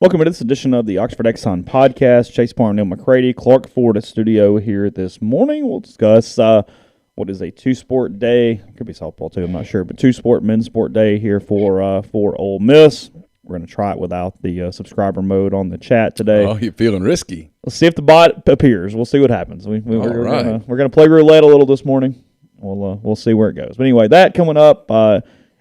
Welcome to this edition of the Oxford Exxon Podcast. Chase Parham, Neal, McCready, Clark Ford at studio here this morning. We'll discuss what is a two-sport day. Could be softball too, I'm not sure, but two-sport men's sport day here for Ole Miss. We're going to try it without the subscriber mode on the chat today. Oh, you're feeling risky. Let's see if the bot appears. We'll see what happens. We're right. going to play roulette a little this morning. We'll see where it goes. But anyway, that coming up.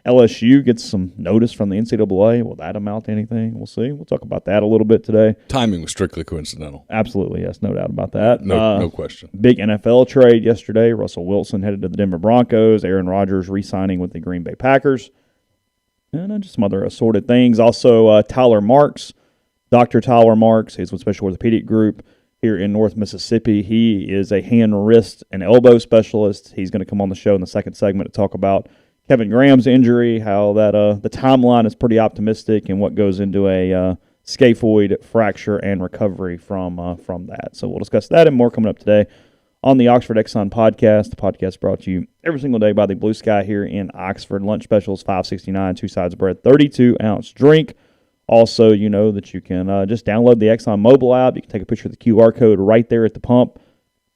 LSU gets some notice from the NCAA. Will that amount to anything? We'll see. We'll talk about that a little bit today. Timing was strictly coincidental. Absolutely, yes. No doubt about that. No question. Big NFL trade yesterday. Russell Wilson headed to the Denver Broncos. Aaron Rodgers re-signing with the Green Bay Packers. And just some other assorted things. Also, Tyler Marks, Dr. Tyler Marks, he's with Special Orthopedic Group here in North Mississippi. He is a hand, wrist, and elbow specialist. He's going to come on the show in the second segment to talk about Kevin Graham's injury, how that the timeline is pretty optimistic, and what goes into a scaphoid fracture and recovery from that. So we'll discuss that and more coming up today on the Oxford Exxon Podcast. The podcast brought to you every single day by the Blue Sky here in Oxford. Lunch specials, $5.69, 2 sides of bread, 32-ounce drink. Also, you know that you can just download the Exxon mobile app. You can take a picture of the QR code right there at the pump.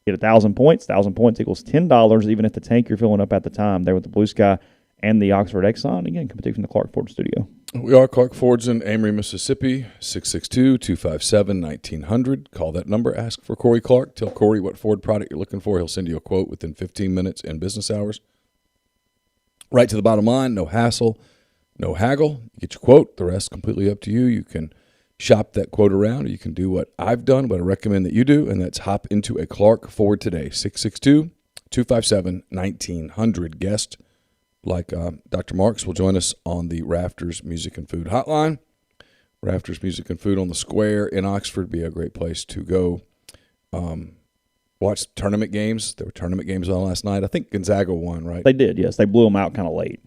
Get 1,000 points. 1,000 points equals $10, even if the tank you're filling up at the time there with the Blue Sky and the Oxford Exxon. Again, coming to you from the Clark Ford studio. We are Clark Ford's in Amory, Mississippi, 662-257-1900. Call that number. Ask for Corey Clark. Tell Corey what Ford product you're looking for. He'll send you a quote within 15 minutes in business hours. Right to the bottom line, no hassle, no haggle. You get your quote. The rest completely up to you. You can shop that quote around, or you can do what I've done, what I recommend that you do, and that's hop into a Clark Ford today. 662-257-1900. Guest like Dr. Marks will join us on the Rafters Music and Food Hotline. Rafters Music and Food on the Square in Oxford be a great place to go watch tournament games. There were tournament games on last night. I think Gonzaga won, right? They did, yes. They blew them out kind of late.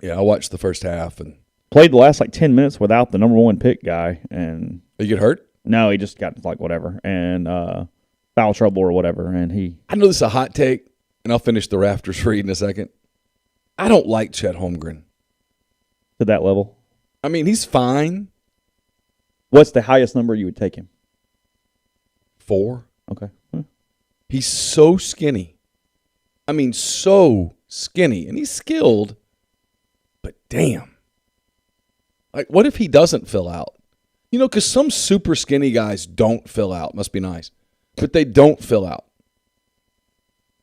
Yeah, I watched the first half. And played the last 10 minutes without the number one pick guy. And did you get hurt? No, he just got whatever and foul trouble or whatever. And I know this is a hot take, and I'll finish the Rafters read in a second. I don't like Chet Holmgren. To that level? I mean, he's fine. What's the highest number you would take him? 4. Okay. He's so skinny. I mean, so skinny. And he's skilled, but damn. What if he doesn't fill out? You know, because some super skinny guys don't fill out. Must be nice. But they don't fill out.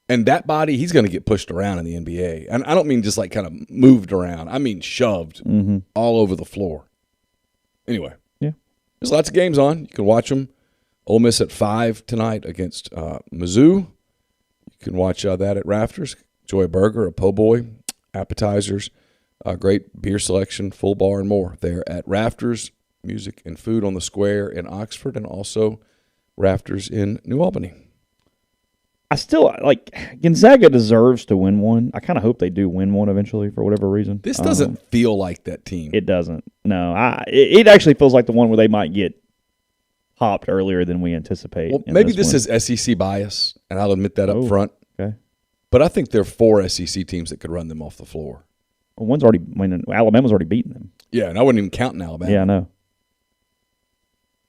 And that body, he's going to get pushed around in the NBA. And I don't mean just kind of moved around. I mean shoved all over the floor. Anyway, yeah, there's lots of games on. You can watch them. Ole Miss at 5 tonight against Mizzou. You can watch that at Rafters. Enjoy a burger, a po' boy, appetizers, great beer selection, full bar, and more there at Rafters Music and Food on the Square in Oxford, and also Rafters in New Albany. I still, Gonzaga deserves to win one. I kind of hope they do win one eventually for whatever reason. This doesn't feel like that team. It doesn't. No, it actually feels like the one where they might get hopped earlier than we anticipate. Well, maybe this is SEC bias, and I'll admit that up front. Okay. But I think there are 4 SEC teams that could run them off the floor. Well, Alabama's already beaten them. Yeah, and I wouldn't even count in Alabama. Yeah, I know.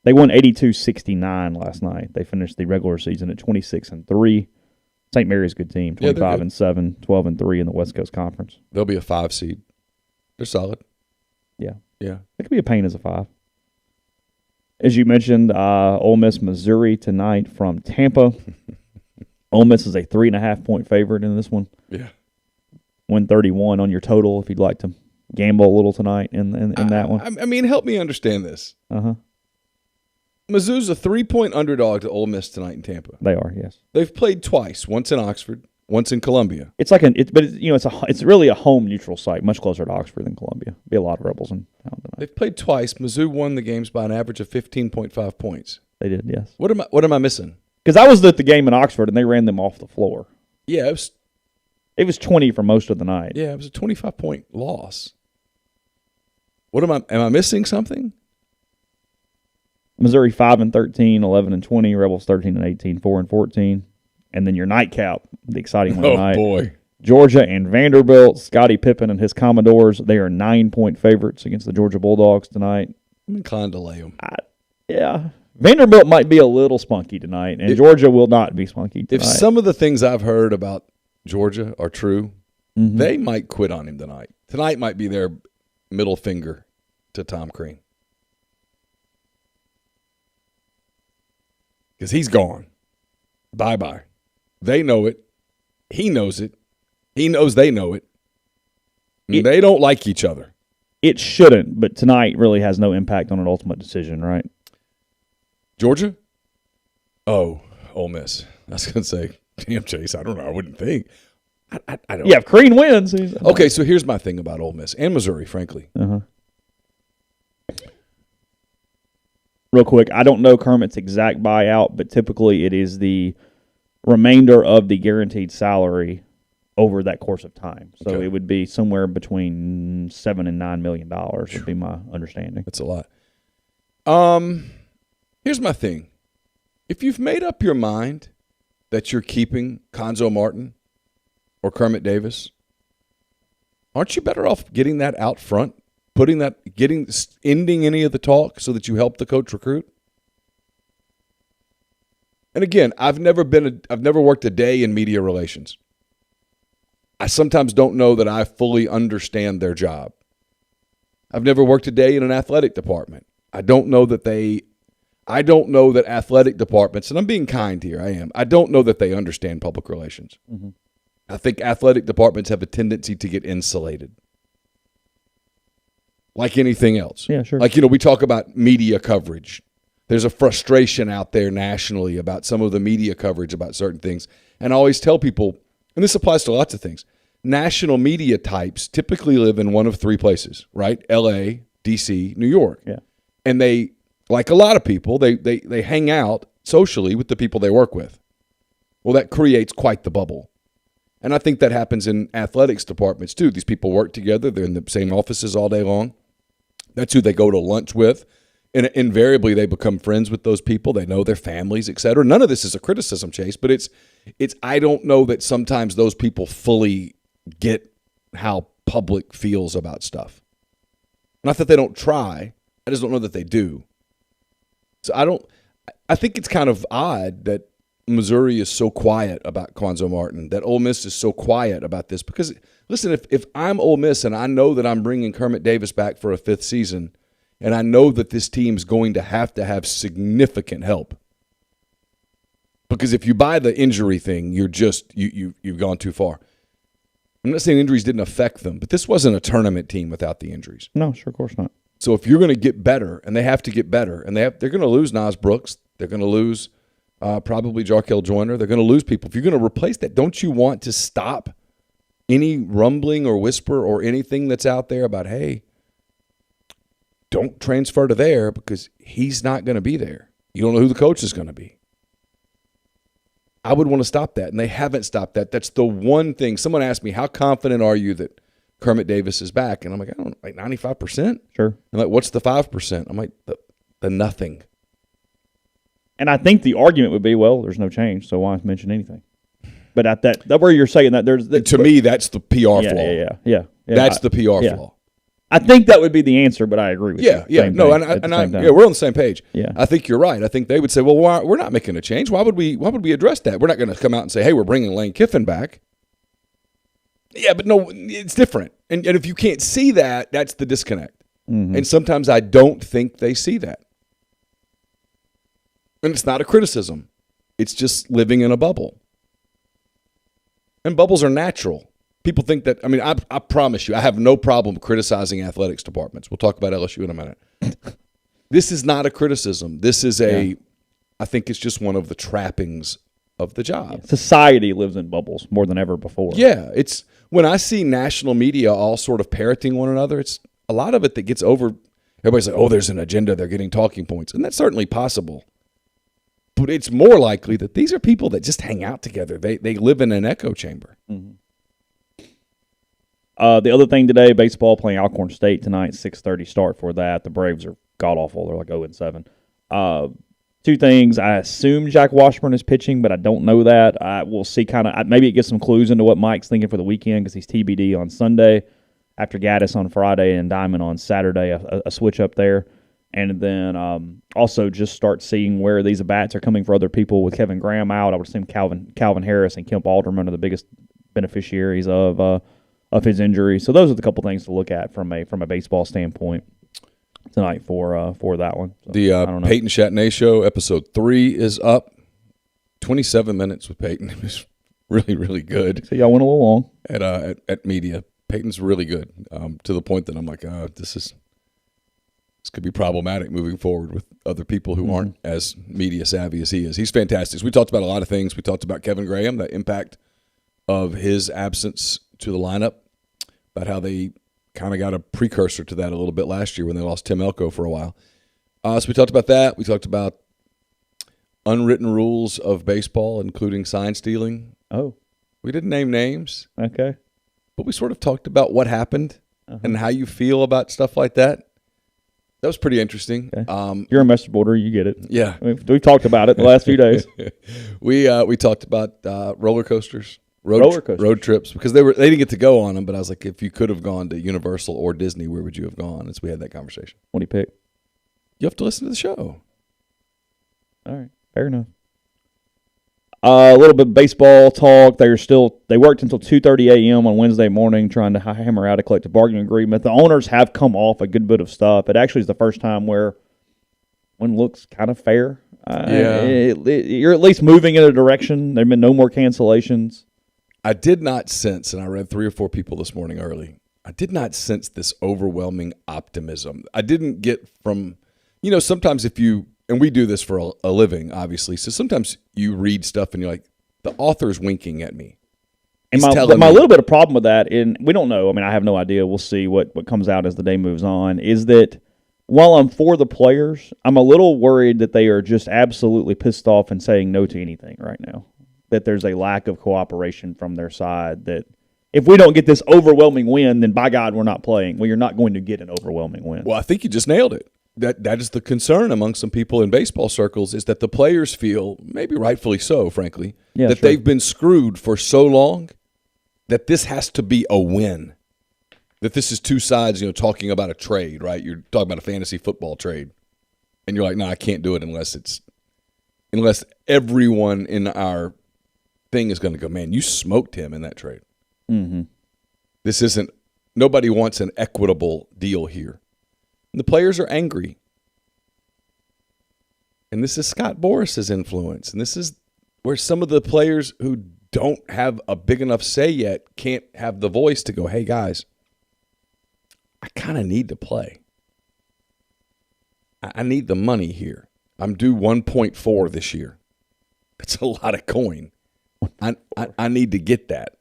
They won 82-69 last night. They finished the regular season at 26-3. St. Mary's a good team, 25-7, 12-3 in the West Coast Conference. They'll be a 5 seed. They're solid. Yeah. Yeah. It could be a pain as a 5. As you mentioned, Ole Miss, Missouri tonight from Tampa. Ole Miss is a 3.5-point favorite in this one. Yeah. 131 on your total if you'd like to gamble a little tonight in that one. I mean, help me understand this. Uh-huh. Mizzou's a 3-point underdog to Ole Miss tonight in Tampa. They are, yes. They've played twice, once in Oxford, once in Columbia. It's it's really a home neutral site, much closer to Oxford than Columbia. Be a lot of Rebels in town tonight. They've played twice. Mizzou won the games by an average of 15.5 points. They did, yes. What am I missing? Because I was at the game in Oxford and they ran them off the floor. Yeah, it was 20 for most of the night. Yeah, it was a 25-point loss. Am I missing something? Missouri 5-13, 11-20, Rebels 13-18, 4-14, and then your nightcap, the exciting one tonight. Oh boy, Georgia and Vanderbilt. Scottie Pippen and his Commodores. They are 9-point favorites against the Georgia Bulldogs tonight. I'm inclined to lay them. Yeah. Vanderbilt might be a little spunky tonight, and Georgia will not be spunky tonight. If some of the things I've heard about Georgia are true, they might quit on him tonight. Tonight might be their middle finger to Tom Crean. Because he's gone. Bye-bye. They know it. He knows it. He knows they know it. They don't like each other. It shouldn't, but tonight really has no impact on an ultimate decision, right? Georgia? Oh, Ole Miss. I was going to say, damn, Chase, I don't know. I wouldn't think. I don't know. Yeah, if Crean wins. Okay, so here's my thing about Ole Miss and Missouri, frankly. Real quick, I don't know Kermit's exact buyout, but typically it is the remainder of the guaranteed salary over that course of time. So it would be somewhere between $7 and $9 million would be my understanding. That's a lot. Here's my thing. If you've made up your mind that you're keeping Conzo Martin or Kermit Davis, aren't you better off getting that out front, ending any of the talk so that you help the coach recruit? And again, I've never worked a day in media relations. I sometimes don't know that I fully understand their job. I've never worked a day in an athletic department. I don't know that athletic departments, and I'm being kind here, I don't know that they understand public relations. Mm-hmm. I think athletic departments have a tendency to get insulated. Like anything else. Yeah, sure. Like, we talk about media coverage. There's a frustration out there nationally about some of the media coverage about certain things. And I always tell people, and this applies to lots of things, national media types typically live in one of three places, right? L.A., D.C., New York. Yeah. And they, like a lot of people, they hang out socially with the people they work with. Well, that creates quite the bubble. And I think that happens in athletics departments too. These people work together. They're in the same offices all day long. That's who they go to lunch with. And invariably, they become friends with those people. They know their families, et cetera. None of this is a criticism, Chase, but it's. I don't know that sometimes those people fully get how public feels about stuff. Not that they don't try. I just don't know that they do. So I think it's kind of odd that Missouri is so quiet about Conzo Martin, that Ole Miss is so quiet about this. Because, listen, if I'm Ole Miss and I know that I'm bringing Kermit Davis back for a fifth season, and I know that this team's going to have significant help. Because if you buy the injury thing, you're just you've gone too far. I'm not saying injuries didn't affect them, but this wasn't a tournament team without the injuries. No, sure, of course not. So if you're going to get better, and they have to get better, and they're going to lose Nas Brooks, they're going to lose probably Jarkel Joyner, they're going to lose people. If you're going to replace that, don't you want to stop any rumbling or whisper or anything that's out there about, hey, don't transfer to there because he's not going to be there. You don't know who the coach is going to be. I would want to stop that, and they haven't stopped that. That's the one thing. Someone asked me, how confident are you that Kermit Davis is back? And I'm like, I don't know, like 95%? Sure. I'm like, what's the 5%? I'm like, the nothing. And I think the argument would be, well, there's no change, so why mention anything? But at that where you're saying that there's to me, that's the PR flaw. Yeah. That's the PR flaw. I think that would be the answer, but I agree with you. Yeah. No, we're on the same page. Yeah. I think you're right. I think they would say, well, we're not making a change. Why would we address that? We're not going to come out and say, hey, we're bringing Lane Kiffin back. Yeah, but no, it's different. And if you can't see that, that's the disconnect. Mm-hmm. And sometimes I don't think they see that. And it's not a criticism. It's just living in a bubble. And bubbles are natural. People think that, I promise you, I have no problem criticizing athletics departments. We'll talk about LSU in a minute. This is not a criticism. This is I think it's just one of the trappings of the job. Yeah. Society lives in bubbles more than ever before. Yeah. It's when I see national media all sort of parroting one another, it's a lot of it that gets over. Everybody's like, oh, there's an agenda. They're getting talking points. And that's certainly possible. But it's more likely that these are people that just hang out together. They live in an echo chamber. Mm-hmm. The other thing today, baseball playing Alcorn State tonight, 6:30 start for that. The Braves are god-awful. They're like 0-7. Two things. I assume Jack Washburn is pitching, but I don't know that. We'll see maybe it gets some clues into what Mike's thinking for the weekend because he's TBD on Sunday after Gaddis on Friday and Diamond on Saturday, a switch up there. And then also just start seeing where these at-bats are coming for other people. With Kevin Graham out, I would assume Calvin Harris and Kemp Alderman are the biggest beneficiaries of his injury. So those are the couple things to look at from a baseball standpoint tonight for that one. So, the Peyton Chatney Show, episode 3 is up. 27 minutes with Peyton. It was really, really good. So y'all went a little long at media. Peyton's really good to the point that I'm like, this could be problematic moving forward with other people who aren't as media savvy as he is. He's fantastic. So we talked about a lot of things. We talked about Kevin Graham, the impact of his absence to the lineup, about how they kind of got a precursor to that a little bit last year when they lost Tim Elko for a while. So we talked about that. We talked about unwritten rules of baseball, including sign stealing. Oh. We didn't name names. Okay. But we sort of talked about what happened and how you feel about stuff like that. That was pretty interesting. Okay. You're a message boarder. You get it. Yeah. We've talked about it the last few days. We talked about roller coasters, road trips, because they didn't get to go on them. But I was like, if you could have gone to Universal or Disney, where would you have gone? As we had that conversation. What do you pick? You have to listen to the show. All right. Fair enough. A little bit of baseball talk. They worked until 2:30 a.m. on Wednesday morning trying to hammer out a collective bargaining agreement. The owners have come off a good bit of stuff. It actually is the first time where one looks kind of fair. You're at least moving in a direction. There have been no more cancellations. I did not sense, and I read 3 or 4 people this morning early, I did not sense this overwhelming optimism. I didn't get from, sometimes and we do this for a living, obviously. So sometimes you read stuff and you're like, the author's winking at me. And my little bit of problem with that, and we don't know. I mean, I have no idea. We'll see what comes out as the day moves on. Is that while I'm for the players, I'm a little worried that they are just absolutely pissed off and saying no to anything right now. That there's a lack of cooperation from their side. That if we don't get this overwhelming win, then by God, we're not playing. Well, you're not going to get an overwhelming win. Well, I think you just nailed it. That is the concern among some people in baseball circles, is that the players feel, maybe rightfully so, frankly, that they've been screwed for so long that this has to be a win. That this is two sides, talking about a trade, right? You're talking about a fantasy football trade. And you're like, no, I can't do it unless everyone in our thing is going to go, man, you smoked him in that trade. Mm-hmm. Nobody wants an equitable deal here. The players are angry. And this is Scott Boris's influence. And this is where some of the players who don't have a big enough say yet can't have the voice to go, hey, guys, I kind of need to play. I need the money here. I'm due 1.4 this year. That's a lot of coin. I need to get that.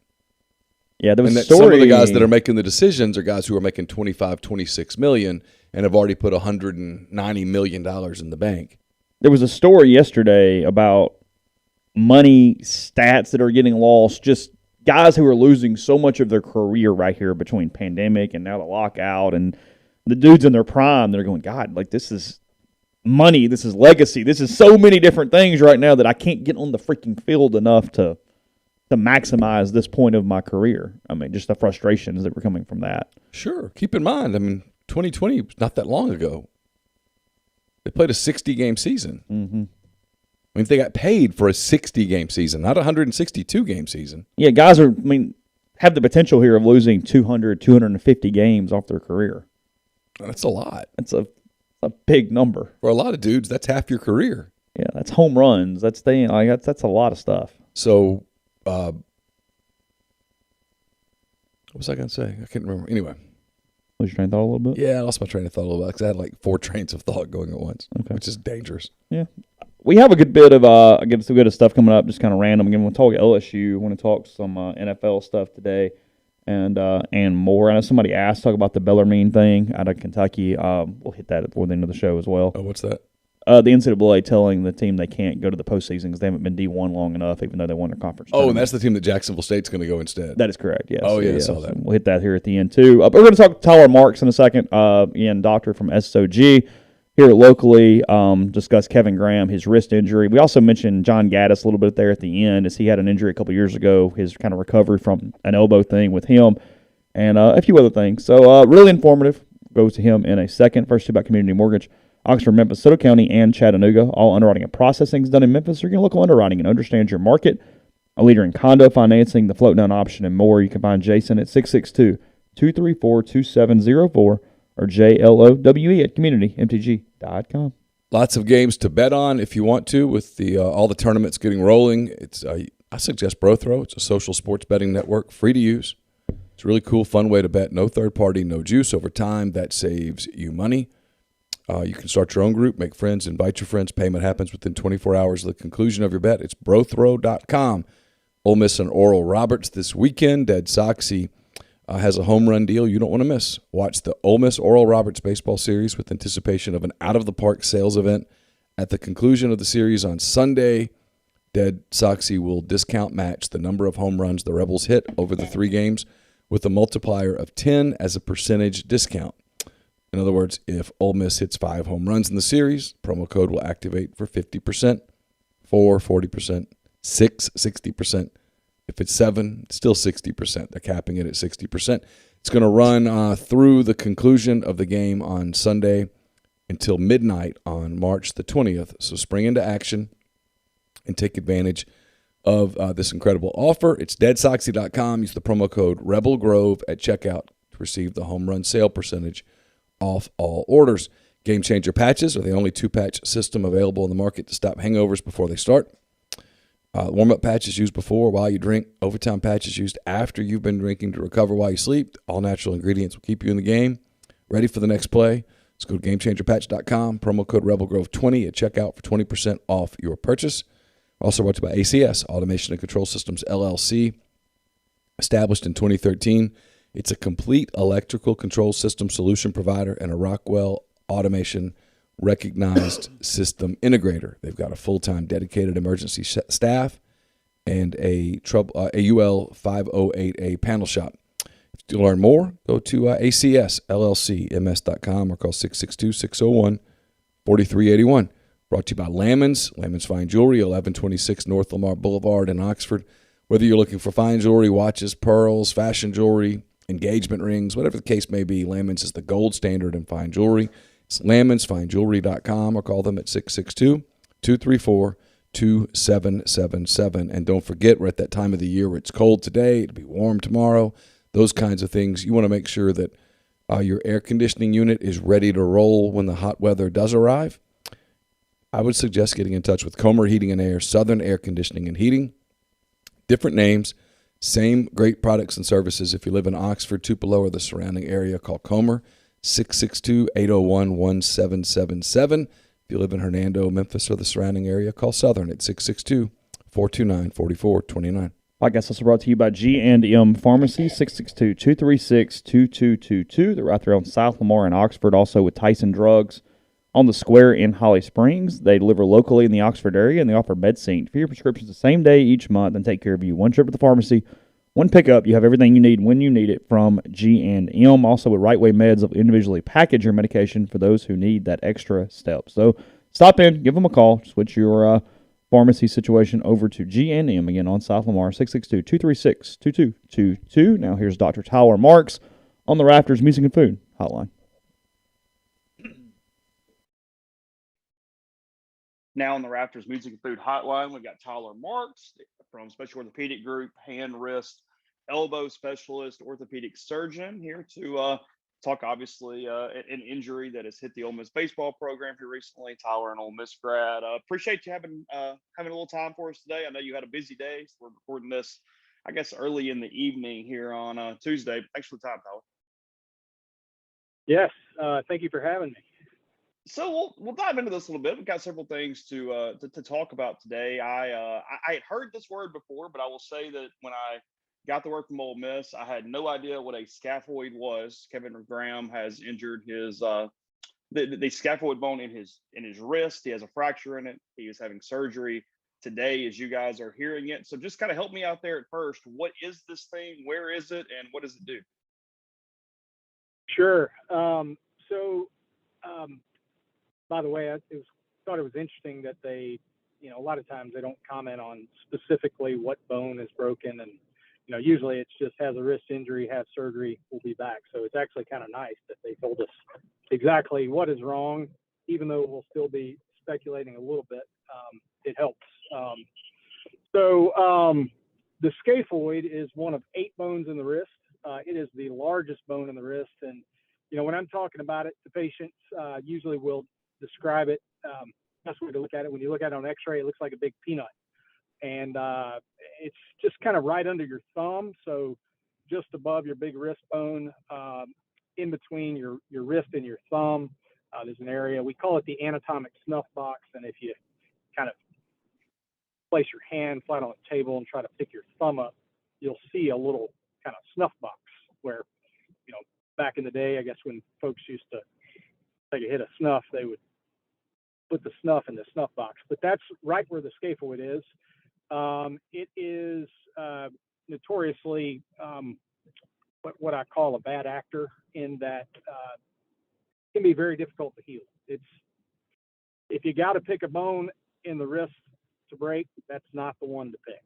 Yeah, there was and some of the guys that are making the decisions are guys who are making $25, $26 million and have already put $190 million in the bank. There was a story yesterday about money stats that are getting lost, just guys who are losing so much of their career right here between pandemic and now the lockout, and the dudes in their prime, they're going, God, like this is money, this is legacy, this is so many different things right now that I can't get on the freaking field enough to maximize this point of my career. I mean, just the frustrations that were coming from that. Sure. Keep in mind, 2020 was not that long ago. They played a 60-game season. Mm-hmm. They got paid for a 60-game season, not a 162-game season. Yeah, guys have the potential here of losing 200, 250 games off their career. That's a lot. That's a big number. For a lot of dudes, that's half your career. Yeah, that's home runs. That's that's a lot of stuff. So, what was I going to say? I can't remember. Anyway. Lose your train of thought a little bit? Yeah, I lost my train of thought a little bit because I had like 4 trains of thought going at once, which is dangerous. Yeah. We have a good bit of some good stuff coming up, just kind of random. Again, we'll talk LSU. We're going to talk some NFL stuff today and more. I know somebody asked, talk about the Bellarmine thing out of Kentucky. We'll hit that before the end of the show as well. Oh, what's that? The NCAA telling the team they can't go to the postseason because they haven't been D1 long enough, even though they won their conference. Oh, and that's the team that Jacksonville State's going to go instead. That is correct, yes. Oh, yeah, I saw that. So we'll hit that here at the end, too. We're going to talk to Tyler Marks in a second. Ian Doctor from SOG here locally. Discuss Kevin Graham, his wrist injury. We also mentioned John Gaddis a little bit there at the end, as he had an injury a couple years ago, his kind of recovery from an elbow thing with him, and a few other things. So really informative. Go to him in a second. First, about community mortgage. Oxford, Memphis, Soto County, and Chattanooga. All underwriting and processing is done in Memphis. You're going to local underwriting and understand your market. A leader in condo financing, the float down option, and more. You can find Jason at 662-234-2704 or JLOWE at communitymtg.com. Lots of games to bet on if you want to with the all the tournaments getting rolling. It's I suggest BroThrow. It's a social sports betting network, free to use. It's a really cool, fun way to bet. No third party, no juice. Over time, that saves you money. You can start your own group, make friends, invite your friends. Payment happens within 24 hours of the conclusion of your bet. It's brothrow.com. Ole Miss and Oral Roberts this weekend. Dead Soxy has a home run deal you don't want to miss. Watch the Ole Miss Oral Roberts baseball series with anticipation of an out-of-the-park sales event at the conclusion of the series on Sunday. Dead Soxy will discount match the number of home runs the Rebels hit over the 3 games with a multiplier of 10 as a percentage discount. In other words, if Ole Miss hits 5 home runs in the series, promo code will activate for 50%, 4, 40%, 6, 60%. If it's 7, it's still 60%. They're capping it at 60%. It's going to run through the conclusion of the game on Sunday until midnight on March the 20th. So spring into action and take advantage of this incredible offer. It's deadsoxy.com. Use the promo code RebelGrove at checkout to receive the home run sale percentage off all orders. Game Changer patches are the only 2-patch system available in the market to stop hangovers before they start. Warm-up patches used before, while you drink. Overtime patches used after you've been drinking to recover while you sleep. All natural ingredients will keep you in the game, ready for the next play. Let's go to GameChangerPatch.com. Promo code RebelGrove20 at checkout for 20% off your purchase. Also brought to you by ACS, Automation and Control Systems, LLC. Established in 2013, it's a complete electrical control system solution provider and a Rockwell Automation recognized system integrator. They've got a full-time dedicated emergency staff and a UL 508A panel shop. To learn more, go to ACSLLCMS.com or call 662-601-4381. Brought to you by Lamons Fine Jewelry, 1126 North Lamar Boulevard in Oxford. Whether you're looking for fine jewelry, watches, pearls, fashion jewelry, engagement rings, whatever the case may be, Lamons is the gold standard in fine jewelry. It's LamonsFineJewelry.com or call them at 662-234-2777. And don't forget, we're at that time of the year where it's cold today, it'll be warm tomorrow, those kinds of things. You want to make sure that your air conditioning unit is ready to roll when the hot weather does arrive. I would suggest getting in touch with Comer Heating and Air, Southern Air Conditioning and Heating. Different names, same great products and services. If you live in Oxford, Tupelo, or the surrounding area, call Comer, 662-801-1777. If you live in Hernando, Memphis, or the surrounding area, call Southern at 662-429-4429. Podcast also brought to you by G&M Pharmacy, 662-236-2222. They're right there on South Lamar in Oxford, also with Tyson Drugs on the square in Holly Springs. They deliver locally in the Oxford area, and they offer MedSync for your prescriptions the same day each month and take care of you. One trip to the pharmacy, one pickup. You have everything you need when you need it from G&M. Also with Right Way Meds, they'll individually package your medication for those who need that extra step. So stop in, give them a call, switch your pharmacy situation over to G&M, again on South Lamar, 662-236-2222. Now here's Dr. Tyler Marks on the Rafters Music and Food Hotline. Now on the Rafters Music and Food Hotline, we've got Tyler Marks from Special Orthopedic Group, hand, wrist, elbow specialist, orthopedic surgeon, here to talk, obviously, an injury that has hit the Ole Miss baseball program here recently. Tyler, an Ole Miss grad. Appreciate you having a little time for us today. I know you had a busy day, so we're recording this, I guess, early in the evening here on Tuesday. Thanks for the time, Tyler. Yes, thank you for having me. So we'll dive into this a little bit. We've got several things to talk about today. I had heard this word before, but I will say that when I got the word from Ole Miss, I had no idea what a scaphoid was. Kevin Graham has injured his the scaphoid bone in his wrist. He has a fracture in it. He is having surgery today as you guys are hearing it. So just kind of help me out there at first. What is this thing? Where is it? And what does it do? Sure. By the way, I thought it was interesting that they, a lot of times they don't comment on specifically what bone is broken. And, usually it's just has a wrist injury, has surgery, will be back. So it's actually kind of nice that they told us exactly what is wrong. even though we'll still be speculating a little bit, it helps. The scaphoid is one of 8 bones in the wrist. It is the largest bone in the wrist. And, when I'm talking about it, the patients usually will describe it. Best way to look at it, when you look at it on x-ray, it looks like a big peanut. And it's just kind of right under your thumb. So just above your big wrist bone, in between your wrist and your thumb, there's an area, we call it the anatomic snuff box. And if you kind of place your hand flat on the table and try to pick your thumb up, you'll see a little kind of snuff box where, back in the day, I guess when folks used to take a hit of snuff, they would put the snuff in the snuff box. But that's right where the scaphoid is. It is notoriously what I call a bad actor, in that it can be very difficult to heal. If you got to pick a bone in the wrist to break, that's not the one to pick.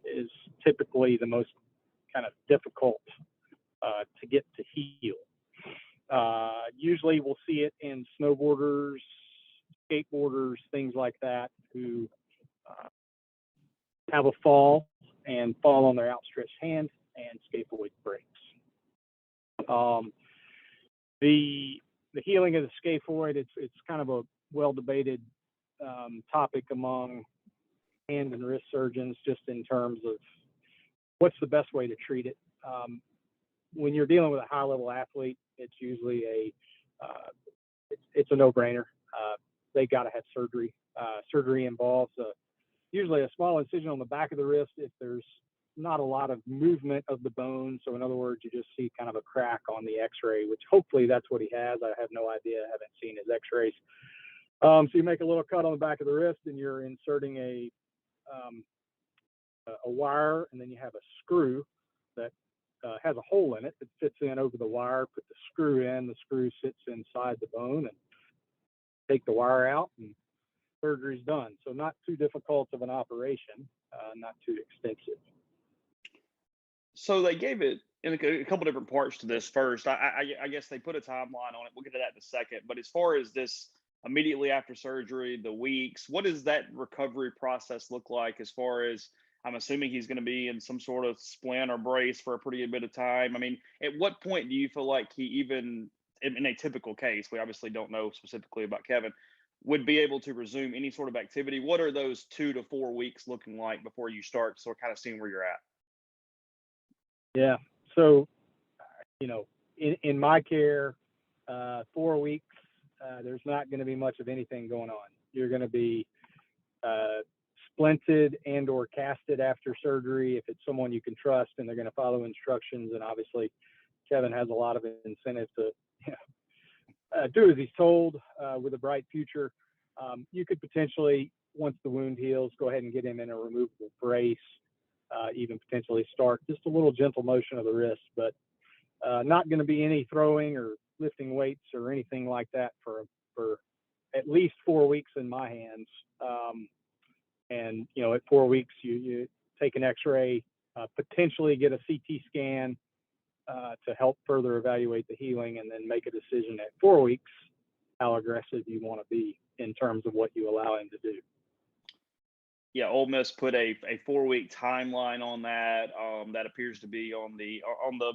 Is typically the most kind of difficult to get to heal. Usually we'll see it in snowboarders, skateboarders, things like that, who have a fall on their outstretched hand, and scaphoid breaks. The healing of the scaphoid, it's kind of a well-debated topic among hand and wrist surgeons, just in terms of what's the best way to treat it. When you're dealing with a high-level athlete, it's usually it's a no-brainer. They got to have surgery. Surgery involves usually a small incision on the back of the wrist if there's not a lot of movement of the bone. So in other words, you just see kind of a crack on the x-ray, which hopefully that's what he has. I have no idea. I haven't seen his x-rays. So you make a little cut on the back of the wrist, and you're inserting a wire, and then you have a screw that has a hole in it that fits in over the wire. Put the screw in. The screw sits inside the bone, and take the wire out, and surgery's done. So not too difficult of an operation, not too extensive. So they gave it in a couple different parts to this. First, I guess they put a timeline on it. We'll get to that in a second. But as far as this immediately after surgery, the weeks, what does that recovery process look like? As far as, I'm assuming he's going to be in some sort of splint or brace for a pretty good bit of time. I mean, at what point do you feel like he, even in a typical case, we obviously don't know specifically about Kevin, would be able to resume any sort of activity? What are those 2 to 4 weeks looking like before you start sort of kind of seeing where you're at? Yeah. So, in my care, 4 weeks, there's not going to be much of anything going on. You're going to be splinted and or casted after surgery if it's someone you can trust and they're going to follow instructions. And obviously, Kevin has a lot of incentive to do as he's told, with a bright future. You could potentially, once the wound heals, go ahead and get him in a removable brace, even potentially start just a little gentle motion of the wrist, but not going to be any throwing or lifting weights or anything like that for at least 4 weeks in my hands. And at 4 weeks, you take an x-ray, potentially get a CT scan to help further evaluate the healing, and then make a decision at 4 weeks how aggressive you want to be in terms of what you allow him to do. Yeah, Ole Miss put a 4-week timeline on that. That appears to be on the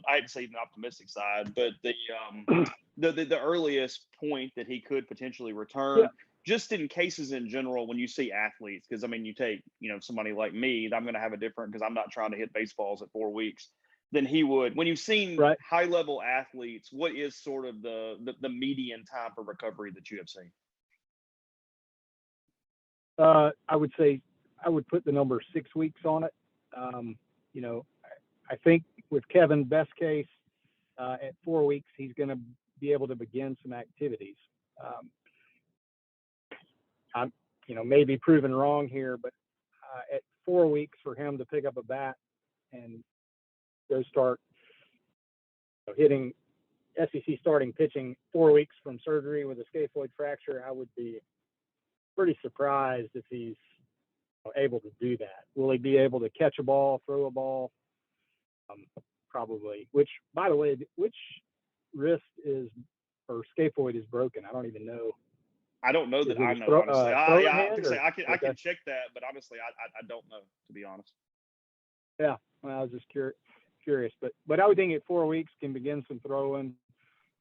I'd say even optimistic side, but the earliest point that he could potentially return. Yeah. Just in cases in general, when you see athletes, because I mean, you take somebody like me, I'm going to have a different, because I'm not trying to hit baseballs at 4 weeks than he would. When you've seen high level athletes, what is sort of the median time for recovery that you have seen? I would say I would put the number 6 weeks on it. I think with Kevin, best case, at 4 weeks, he's going to be able to begin some activities. I'm, maybe proven wrong here, but at 4 weeks for him to pick up a bat and go start hitting SEC starting pitching 4 weeks from surgery with a scaphoid fracture, I would be pretty surprised if he's able to do that. Will he be able to catch a ball, throw a ball? Probably. Which, by the way, which wrist or scaphoid is broken? I don't even know. I don't know Is that it I his know, throw, honestly. throwing Yeah, hand? I can check that, but honestly, I don't know, to be honest. Yeah, well, I was just curious, but I would think at 4 weeks can begin some throwing,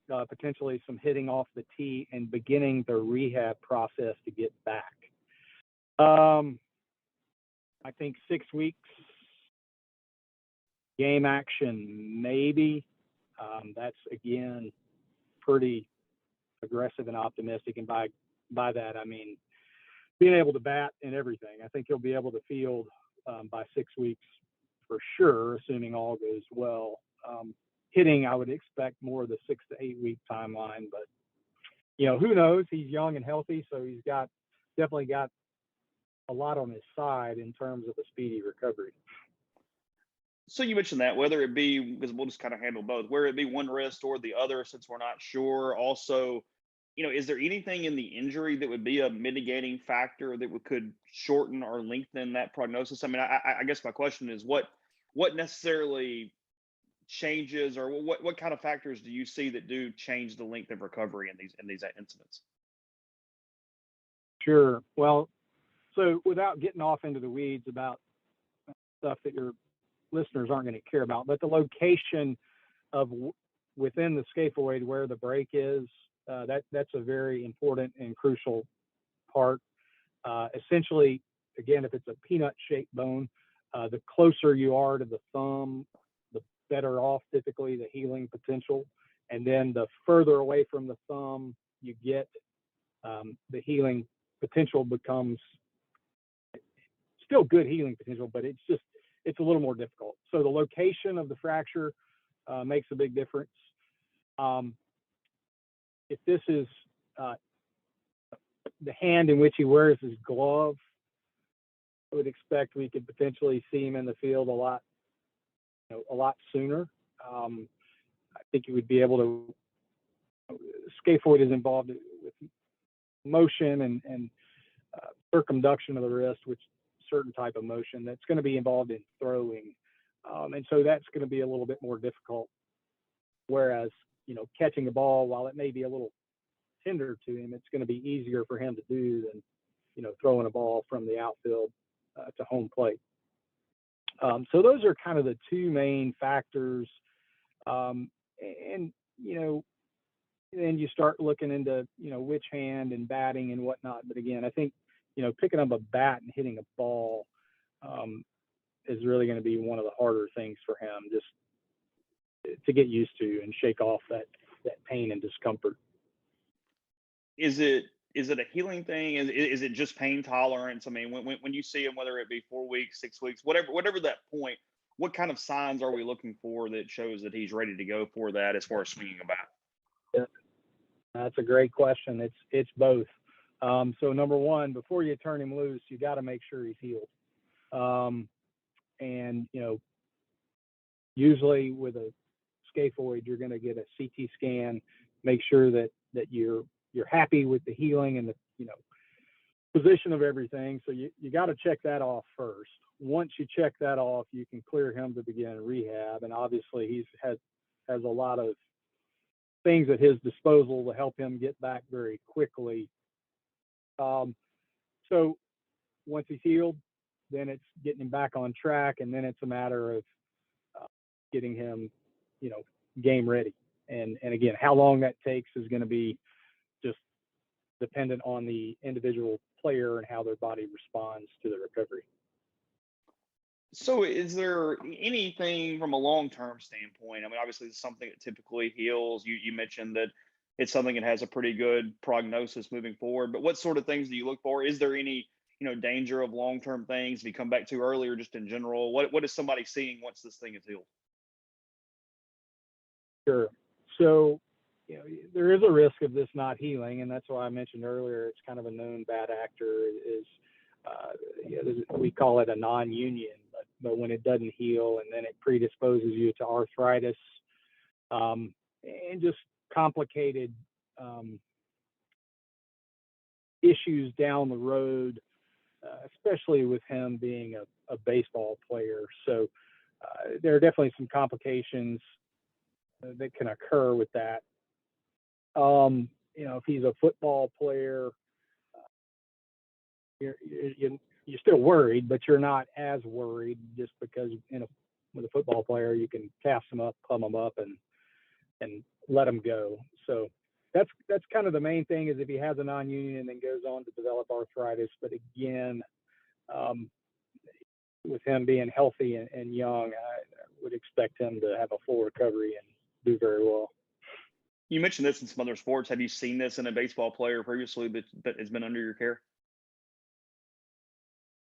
potentially some hitting off the tee, and beginning the rehab process to get back. I think 6 weeks game action maybe. That's again pretty aggressive and optimistic, and by that I mean being able to bat and everything. I think he'll be able to field by 6 weeks for sure, assuming all goes well. Hitting, I would expect more of the 6 to 8 week timeline, but who knows? He's young and healthy, so he's definitely got a lot on his side in terms of a speedy recovery. So you mentioned that, whether it be, because we'll just kind of handle both, whether it be one wrist or the other, since we're not sure. Also, is there anything in the injury that would be a mitigating factor that could shorten or lengthen that prognosis? I mean, I guess my question is, what necessarily changes, or what kind of factors do you see that do change the length of recovery in these incidents? Sure. Well, so without getting off into the weeds about stuff that your listeners aren't going to care about, but the location of within the scaphoid where the break is, that's a very important and crucial part. Essentially, again, if it's a peanut-shaped bone, the closer you are to the thumb, the better off typically the healing potential. And then the further away from the thumb you get, the healing potential becomes still good healing potential, but it's a little more difficult. So the location of the fracture makes a big difference. If this is the hand in which he wears his glove, I would expect we could potentially see him in the field a lot sooner. I think he would be able to. Scaphoid is involved with motion and circumduction of the wrist, which certain type of motion that's going to be involved in throwing, and so that's going to be a little bit more difficult. Whereas catching a ball, while it may be a little tender to him, it's going to be easier for him to do than throwing a ball from the outfield to home plate. So those are kind of the two main factors, and then you start looking into which hand and batting and whatnot. But again, I think picking up a bat and hitting a ball is really going to be one of the harder things for him, just to get used to and shake off that pain and discomfort. Is it a healing thing? Is it just pain tolerance? I mean, when you see him, whether it be 4 weeks, 6 weeks, whatever that point, what kind of signs are we looking for that shows that he's ready to go for that as far as swinging a bat? Yeah, that's a great question. It's both. So number one, before you turn him loose, you got to make sure he's healed. And usually with a scaphoid, you're going to get a CT scan, make sure that you're happy with the healing and the position of everything. So you got to check that off first. Once you check that off, you can clear him to begin rehab. And obviously he has a lot of things at his disposal to help him get back very quickly. So once he's healed, then it's getting him back on track, and then it's a matter of getting him, game ready. And again, how long that takes is going to be just dependent on the individual player and how their body responds to the recovery. So is there anything from a long-term standpoint? I mean, obviously it's something that typically heals. You mentioned that it's something that has a pretty good prognosis moving forward, but what sort of things do you look for? Is there any, danger of long-term things if you come back to earlier, just in general? What is somebody seeing once this thing is healed? Sure. So, there is a risk of this not healing, and that's why I mentioned earlier it's kind of a known bad actor. We call it a non-union, but when it doesn't heal and then it predisposes you to arthritis and just complicated issues down the road, especially with him being a baseball player. So there are definitely some complications that can occur with that. If he's a football player, you're still worried, but you're not as worried just because with a football player, you can cast them up, plumb them up, and let them go. So that's kind of the main thing, is if he has a non-union and then goes on to develop arthritis. But again, with him being healthy and young, I would expect him to have a full recovery and do very well. You mentioned this in some other sports. Have you seen this in a baseball player previously that has been under your care?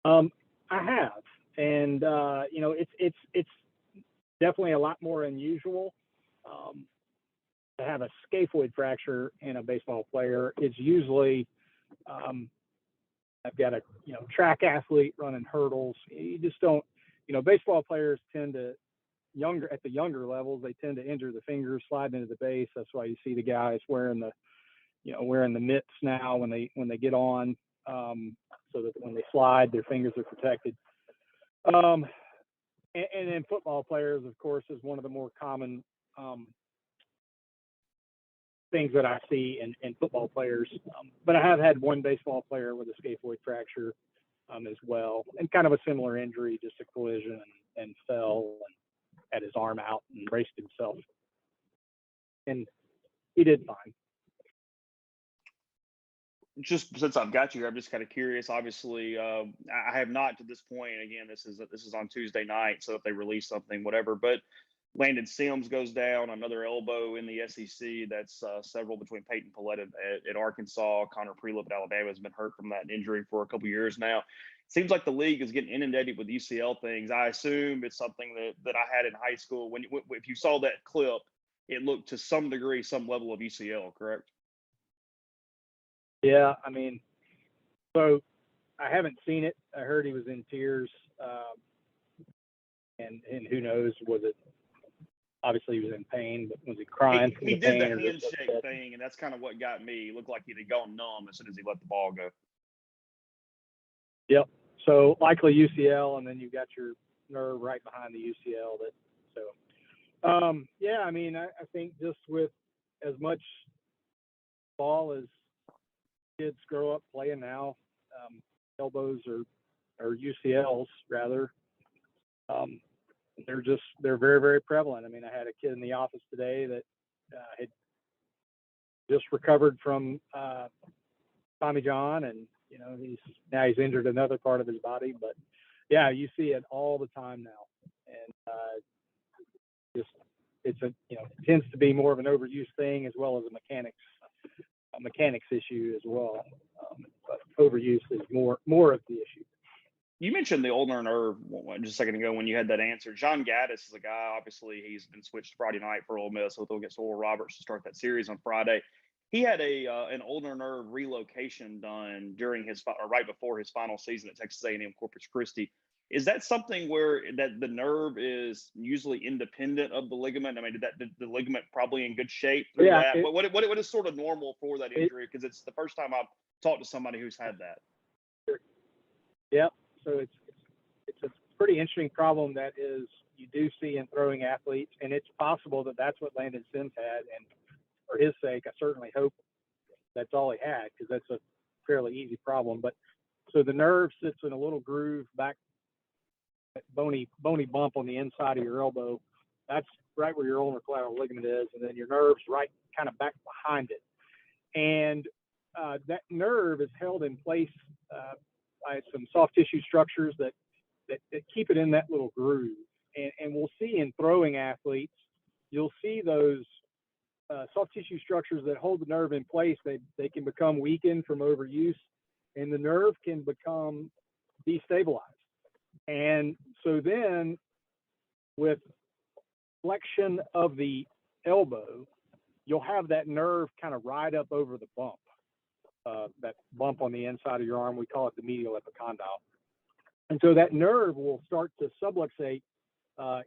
I have, and it's definitely a lot more unusual to have a scaphoid fracture in a baseball player. It's usually I've got a track athlete running hurdles. You just don't, baseball players tend to at the younger levels, they tend to injure the fingers, slide into the base. That's why you see the guys wearing the mitts now when they get on, so that when they slide, their fingers are protected. And then football players, of course, is one of the more common things that I see in football players. But I have had one baseball player with a scaphoid fracture as well, and kind of a similar injury, just a collision, and fell and had his arm out and braced himself. And he did fine. Just since I've got you here, I'm just kind of curious. Obviously, I have not to this point. Again, this is on Tuesday night, so if they release something, whatever. But Landon Sims goes down, another elbow in the SEC. That's several between Peyton Pallette at Arkansas. Connor Prelip at Alabama has been hurt from that injury for a couple years now. Seems like the league is getting inundated with UCL things. I assume it's something that I had in high school. If you saw that clip, it looked to some degree, some level of UCL, correct? Yeah, I mean, so I haven't seen it. I heard he was in tears, and who knows, was it? Obviously, he was in pain, but was he crying from the pain? He did the handshake thing, and that's kind of what got me. It looked like he'd gone numb as soon as he let the ball go. Yep. So likely UCL, and then you've got your nerve right behind the UCL. Yeah, I mean, I think just with as much ball as kids grow up playing now, elbows or UCLs rather, they're very, very prevalent. I mean, I had a kid in the office today that had just recovered from Tommy John, and he's injured another part of his body. But yeah, you see it all the time now, and it tends to be more of an overuse thing as well as a mechanics issue as well. But overuse is more of the issue. You mentioned the ulnar nerve just a second ago when you had that answer. John Gaddis is a guy, obviously, he's been switched Friday night for Ole Miss. He'll against Oral Roberts to start that series on Friday. He had an ulnar nerve relocation done right before his final season at Texas A&M Corpus Christi. Is that something where that the nerve is usually independent of the ligament? I mean, the ligament probably in good shape through that? What is sort of normal for that injury? Because it's the first time I've talked to somebody who's had that. Yep. So it's a pretty interesting problem that is you do see in throwing athletes, and it's possible that that's what Landon Sims had. And for his sake, I certainly hope that's all he had, because that's a fairly easy problem. But so the nerve sits in a little groove back, bony bump on the inside of your elbow. That's right where your ulnar collateral ligament is, and then your nerve's right kind of back behind it. And that nerve is held in place by some soft tissue structures that keep it in that little groove. And we'll see in throwing athletes, you'll see those soft tissue structures that hold the nerve in place. They can become weakened from overuse, and the nerve can become destabilized. And so then with flexion of the elbow, you'll have that nerve kind of ride up over the bump. That bump on the inside of your arm, we call it the medial epicondyle. And so that nerve will start to subluxate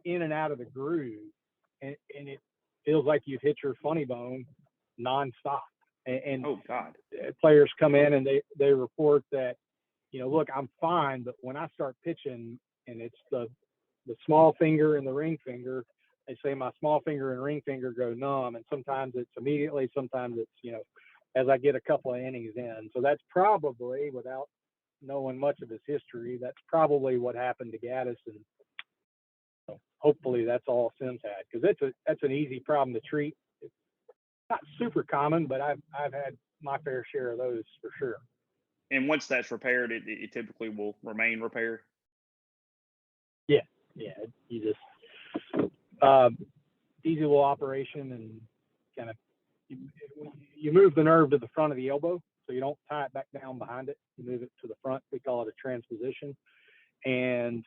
in and out of the groove, and it feels like you've hit your funny bone nonstop. And oh God, players come in and they report that, look, I'm fine, but when I start pitching and it's the small finger and the ring finger, they say my small finger and ring finger go numb, and sometimes it's immediately, sometimes it's as I get a couple of innings in. So that's probably, without knowing much of his history, that's probably what happened to Gaddis, and so hopefully that's all Sims had, because that's an easy problem to treat. It's not super common, but I've had my fair share of those for sure. And once that's repaired, it typically will remain repaired. Yeah, you just easy little operation, and kind of you move the nerve to the front of the elbow, so you don't tie it back down behind it. You move it to the front. We call it a transposition, and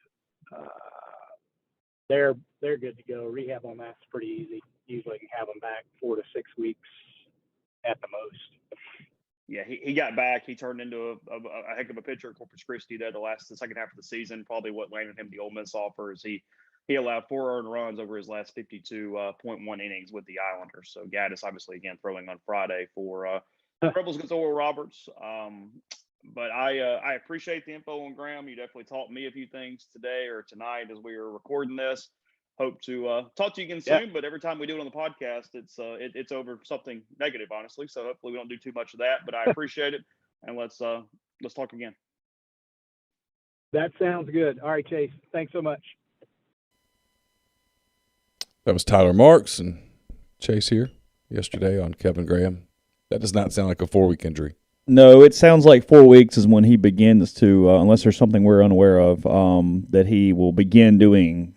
they're good to go. Rehab on that's pretty easy. Usually you can have them back 4 to 6 weeks at the most. Yeah, he got back. He turned into a heck of a pitcher at Corpus Christi there the second half of the season. Probably what landed him the Ole Miss offer is he allowed 4 earned runs over his last 52.1 innings with the Islanders. So Gaddis obviously again throwing on Friday for Rebels against Oral Roberts. But I appreciate the info on Graham. You definitely taught me a few things today or tonight as we were recording this. Hope to talk to you again soon. But every time we do it on the podcast, it's over something negative, honestly. So hopefully we don't do too much of that. But I appreciate it, and let's talk again. That sounds good. All right, Chase. Thanks so much. That was Tyler Marks and Chase here yesterday on Kevin Graham. That does not sound like a 4-week injury. No, it sounds like 4 weeks is when he begins to, unless there's something we're unaware of, that he will begin doing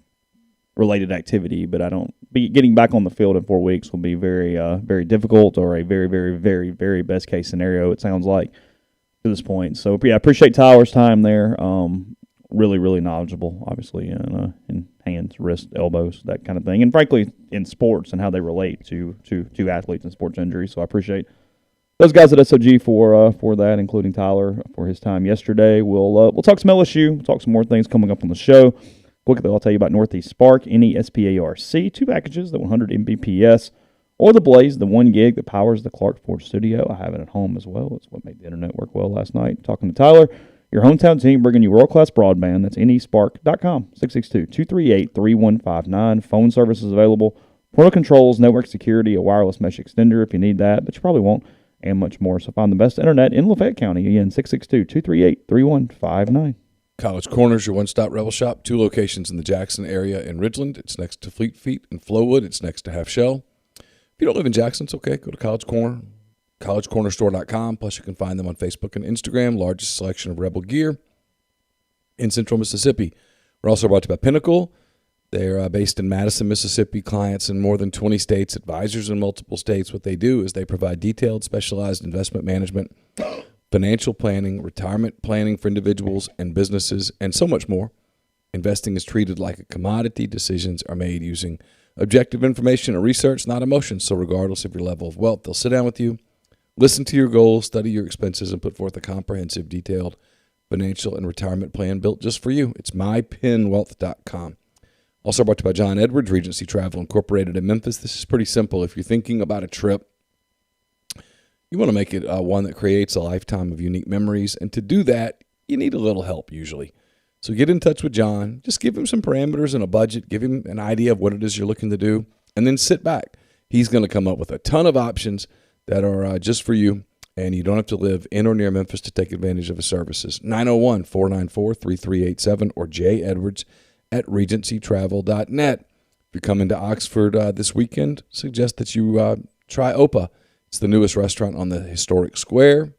related activity. But getting back on the field in 4 weeks will be very, very difficult, or a very, very, very, very best case scenario, it sounds like, to this point. So, yeah, I appreciate Tyler's time there. Really, really knowledgeable, obviously, in hands, wrists, elbows, that kind of thing. And frankly, in sports and how they relate to athletes and sports injuries. So I appreciate those guys at SOG for that, including Tyler for his time yesterday. We'll talk some LSU. We'll talk some more things coming up on the show. Quickly, I'll tell you about Northeast Spark, NESPARC, 2 packages, the 100 Mbps, or the Blaze, the 1 gig that powers the Clark Ford studio. I have it at home as well. It's what made the internet work well last night. Talking to Tyler, your hometown team bringing you world-class broadband. That's nespark.com, 662-238-3159. Phone services available, portal controls, network security, a wireless mesh extender if you need that, but you probably won't, and much more. So find the best internet in Lafayette County. Again, 662-238-3159. College Corners, your one-stop Rebel shop. 2 locations in the Jackson area in Ridgeland. It's next to Fleet Feet in Flowood. It's next to Half Shell. If you don't live in Jackson, it's okay. Go to College Corner, collegecornerstore.com. Plus, you can find them on Facebook and Instagram. Largest selection of Rebel gear in Central Mississippi. We're also brought to you by Pinnacle. They're based in Madison, Mississippi. Clients in more than 20 states, advisors in multiple states. What they do is they provide detailed, specialized investment management, financial planning, retirement planning for individuals and businesses, and so much more. Investing is treated like a commodity. Decisions are made using objective information and research, not emotions. So regardless of your level of wealth, they'll sit down with you, listen to your goals, study your expenses, and put forth a comprehensive, detailed financial and retirement plan built just for you. It's mypinwealth.com. Also brought to you by John Edwards, Regency Travel Incorporated in Memphis. This is pretty simple. If you're thinking about a trip, you want to make it one that creates a lifetime of unique memories. And to do that, you need a little help usually. So get in touch with John. Just give him some parameters and a budget. Give him an idea of what it is you're looking to do. And then sit back. He's going to come up with a ton of options that are just for you. And you don't have to live in or near Memphis to take advantage of his services. 901-494-3387 or jedwards@regencytravel.net. If you're coming to Oxford this weekend, suggest that you try Opa. It's the newest restaurant on the historic square.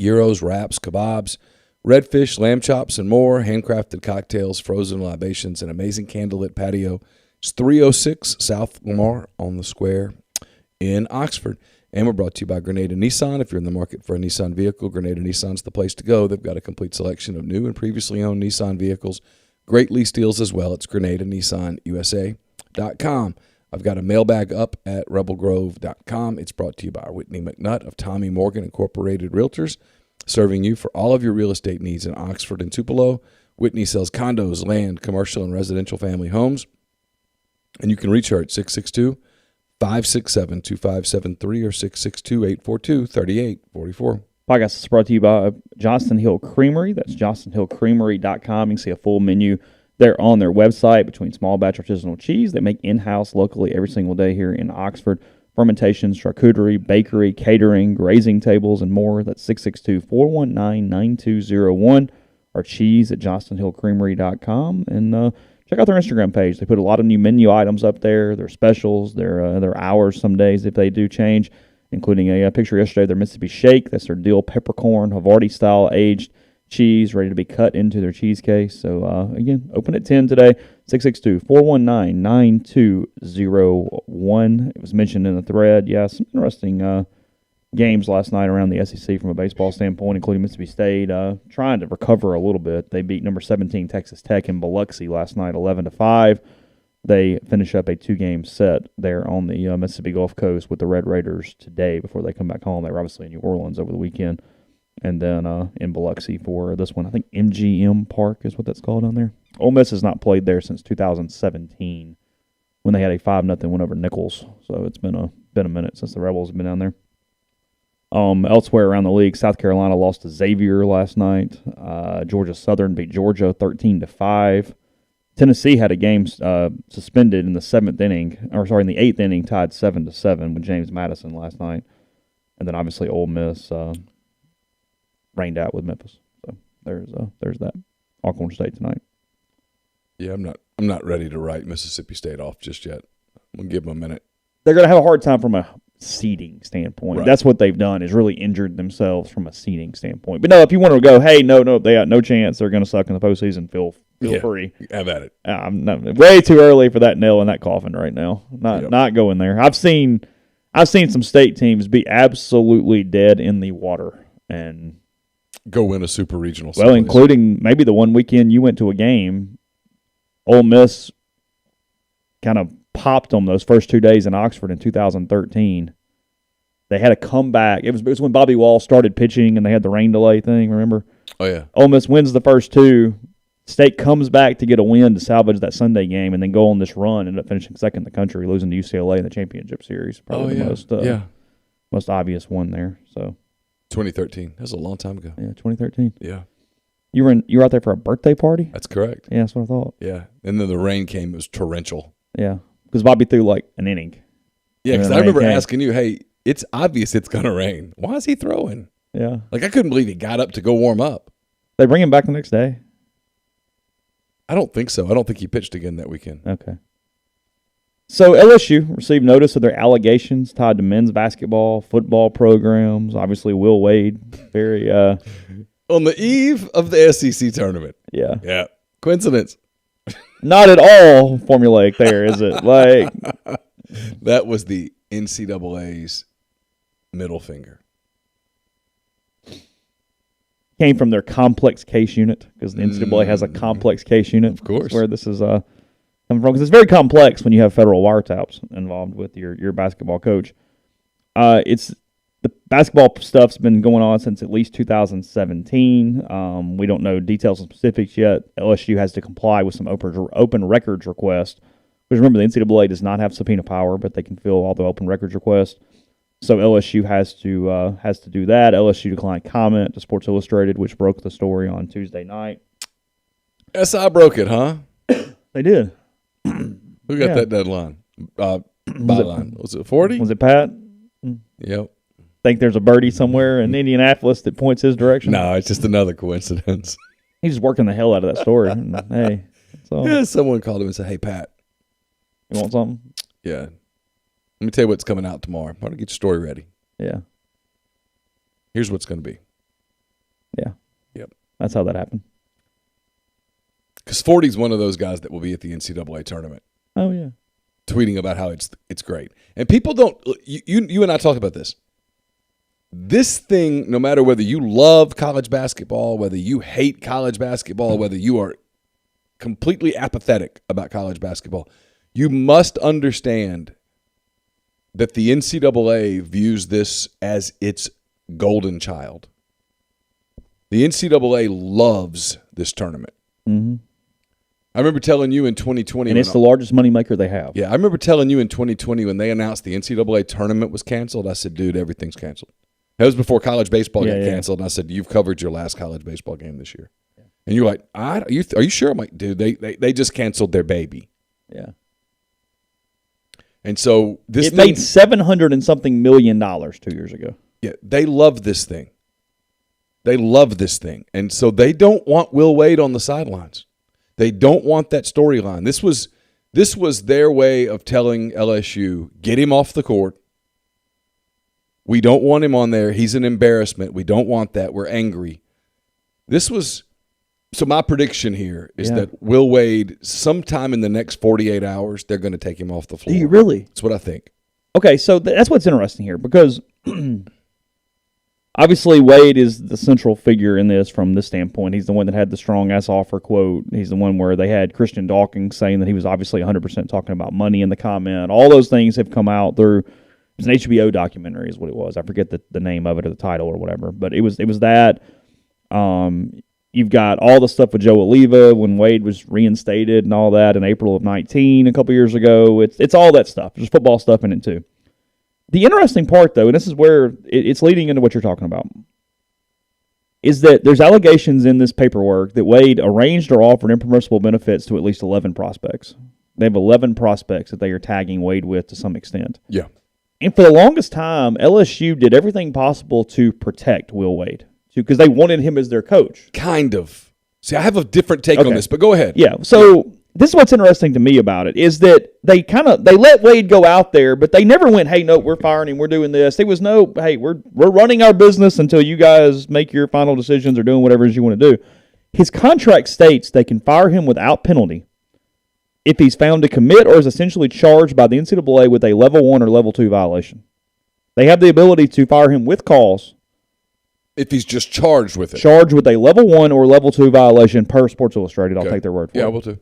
Gyros, wraps, kebabs, redfish, lamb chops, and more. Handcrafted cocktails, frozen libations, and amazing candlelit patio. It's 306 South Lamar on the square in Oxford. And we're brought to you by Grenada Nissan. If you're in the market for a Nissan vehicle, Grenada Nissan's the place to go. They've got a complete selection of new and previously owned Nissan vehicles. Great lease deals as well. It's GrenadaNissanUSA.com. I've got a mailbag up at rebelgrove.com. It's brought to you by Whitney McNutt of Tommy Morgan Incorporated Realtors, serving you for all of your real estate needs in Oxford and Tupelo. Whitney sells condos, land, commercial, and residential family homes. And you can reach her at 662-567-2573 or 662-842-3844. Podcast is brought to you by Johnston Hill Creamery. That's johnstonhillcreamery.com. You can see a full menu there on their website between small batch artisanal cheese they make in-house locally every single day here in Oxford, fermentation, charcuterie, bakery, catering, grazing tables, and more. That's 662-419-9201. Or cheese at johnstonhillcreamery.com. And check out their Instagram page. They put a lot of new menu items up there, their specials, their hours some days if they do change, including a picture yesterday of their Mississippi Shake. That's their dill peppercorn, Havarti-style aged cheese ready to be cut into their cheese case. So, again, open at 10 today, 662-419-9201. It was mentioned in the thread. Yeah, some interesting games last night around the SEC from a baseball standpoint, including Mississippi State, trying to recover a little bit. They beat number 17 Texas Tech in Biloxi last night, 11-5. They finish up a 2-game set there on the Mississippi Gulf Coast with the Red Raiders today before they come back home. They were obviously in New Orleans over the weekend, and then in Biloxi for this one. I think MGM Park is what that's called down there. Ole Miss has not played there since 2017 when they had a 5-0 win over Nichols. So it's been a minute since the Rebels have been down there. Elsewhere around the league, South Carolina lost to Xavier last night. Georgia Southern beat Georgia 13-5. Tennessee had a game suspended in the in the 8th inning, tied 7-7 with James Madison last night. And then obviously Ole Miss rained out with Memphis. So there's that. Alcorn State tonight. Yeah, I'm not ready to write Mississippi State off just yet. I'm gonna give them a minute. They're gonna have a hard time from a seeding standpoint. Right. That's what they've done, is really injured themselves from a seeding standpoint. But no, if you want to go, hey, no, they got no chance, they're going to suck in the postseason, feel free. Have at it. I'm not, way too early for that nail in that coffin right now. Not going there. I've seen some state teams be absolutely dead in the water and go win a super regional. Well, someplace. Including maybe the one weekend you went to a game, Ole Miss kind of popped them those first 2 days in Oxford in 2013. They had a comeback. It was when Bobby Wall started pitching and they had the rain delay thing, remember? Oh, yeah. Ole Miss wins the first 2. State comes back to get a win to salvage that Sunday game and then go on this run, ended up finishing second in the country, losing to UCLA in the championship series. Probably the most obvious one there. So 2013. That was a long time ago. Yeah, 2013. Yeah. You were out there for a birthday party? That's correct. Yeah, that's what I thought. Yeah. And then the rain came. It was torrential. Yeah. Because Bobby threw like an inning. Yeah, because I remember asking you, hey, it's obvious it's going to rain. Why is he throwing? Yeah. Like, I couldn't believe he got up to go warm up. They bring him back the next day? I don't think so. I don't think he pitched again that weekend. Okay. So LSU received notice of their allegations tied to men's basketball, football programs. Obviously, Will Wade, very... on the eve of the SEC tournament. Yeah. Yeah. Coincidence. Not at all formulaic there, is it? Like that was the NCAA's middle finger. Came from their complex case unit, because the NCAA has a complex case unit. Of course. That's where this is coming from, because it's very complex when you have federal wiretaps involved with your basketball coach. The basketball stuff's been going on since at least 2017. We don't know details and specifics yet. LSU has to comply with some open records requests. Because remember, the NCAA does not have subpoena power, but they can fill all the open records requests. So LSU has to do that. LSU declined comment to Sports Illustrated, which broke the story on Tuesday night. SI broke it, huh? They did. Who got that deadline? Byline. Was it 40? Was it Pat? Yep. Think there's a birdie somewhere in Indianapolis that points his direction? No, it's just another coincidence. He's just working the hell out of that story. Hey, so yeah, someone called him and said, "Hey, Pat, you want something?" Yeah. Let me tell you what's coming out tomorrow. I want to get your story ready. Yeah. Here's what's going to be. Yeah. Yep. That's how that happened. Because 40's one of those guys that will be at the NCAA tournament. Oh, yeah. Tweeting about how it's great. And people don't – you and I talked about this. This thing, no matter whether you love college basketball, whether you hate college basketball, whether you are completely apathetic about college basketball, you must understand that the NCAA views this as its golden child. The NCAA loves this tournament. Mm-hmm. I remember telling you in 2020. And it's the largest moneymaker they have. Yeah, I remember telling you in 2020 when they announced the NCAA tournament was canceled, I said, dude, everything's canceled. That was before college baseball got canceled, and I said, you've covered your last college baseball game this year. Yeah. And you're like, are you sure? I'm like, dude, they just canceled their baby. Yeah. And so this it made $700 and something million 2 years ago. Yeah, they love this thing. They love this thing. And so they don't want Will Wade on the sidelines. They don't want that storyline. This was their way of telling LSU, get him off the court. We don't want him on there. He's an embarrassment. We don't want that. We're angry. So my prediction here is that Will Wade, sometime in the next 48 hours, they're going to take him off the floor. Do you really? That's what I think. Okay, so that's what's interesting here because obviously Wade is the central figure in this from this standpoint. He's the one that had the strong-ass offer quote. He's the one where they had Christian Dawkins saying that he was obviously 100% talking about money in the comment. All those things have come out through – it was an HBO documentary is what it was. I forget the name of it or the title or whatever, but it was that. You've got all the stuff with Joe Oliva when Wade was reinstated and all that in April of 19 a couple years ago. It's all that stuff. There's football stuff in it too. The interesting part, though, and this is where it's leading into what you're talking about, is that there's allegations in this paperwork that Wade arranged or offered impermissible benefits to at least 11 prospects. They have 11 prospects that they are tagging Wade with to some extent. Yeah. And for the longest time, LSU did everything possible to protect Will Wade because they wanted him as their coach. Kind of. See, I have a different take on this, but go ahead. Yeah. So this is what's interesting to me about it is that they let Wade go out there, but they never went, hey, no, we're firing him, we're doing this. There was no, hey, we're running our business until you guys make your final decisions or doing whatever it is you want to do. His contract states they can fire him without penalty if he's found to commit or is essentially charged by the NCAA with a level 1 or level 2 violation. They have the ability to fire him with cause. If he's just charged with it. Charged with a level 1 or level 2 violation per Sports Illustrated. I'll take their word for it. Yeah, I will too.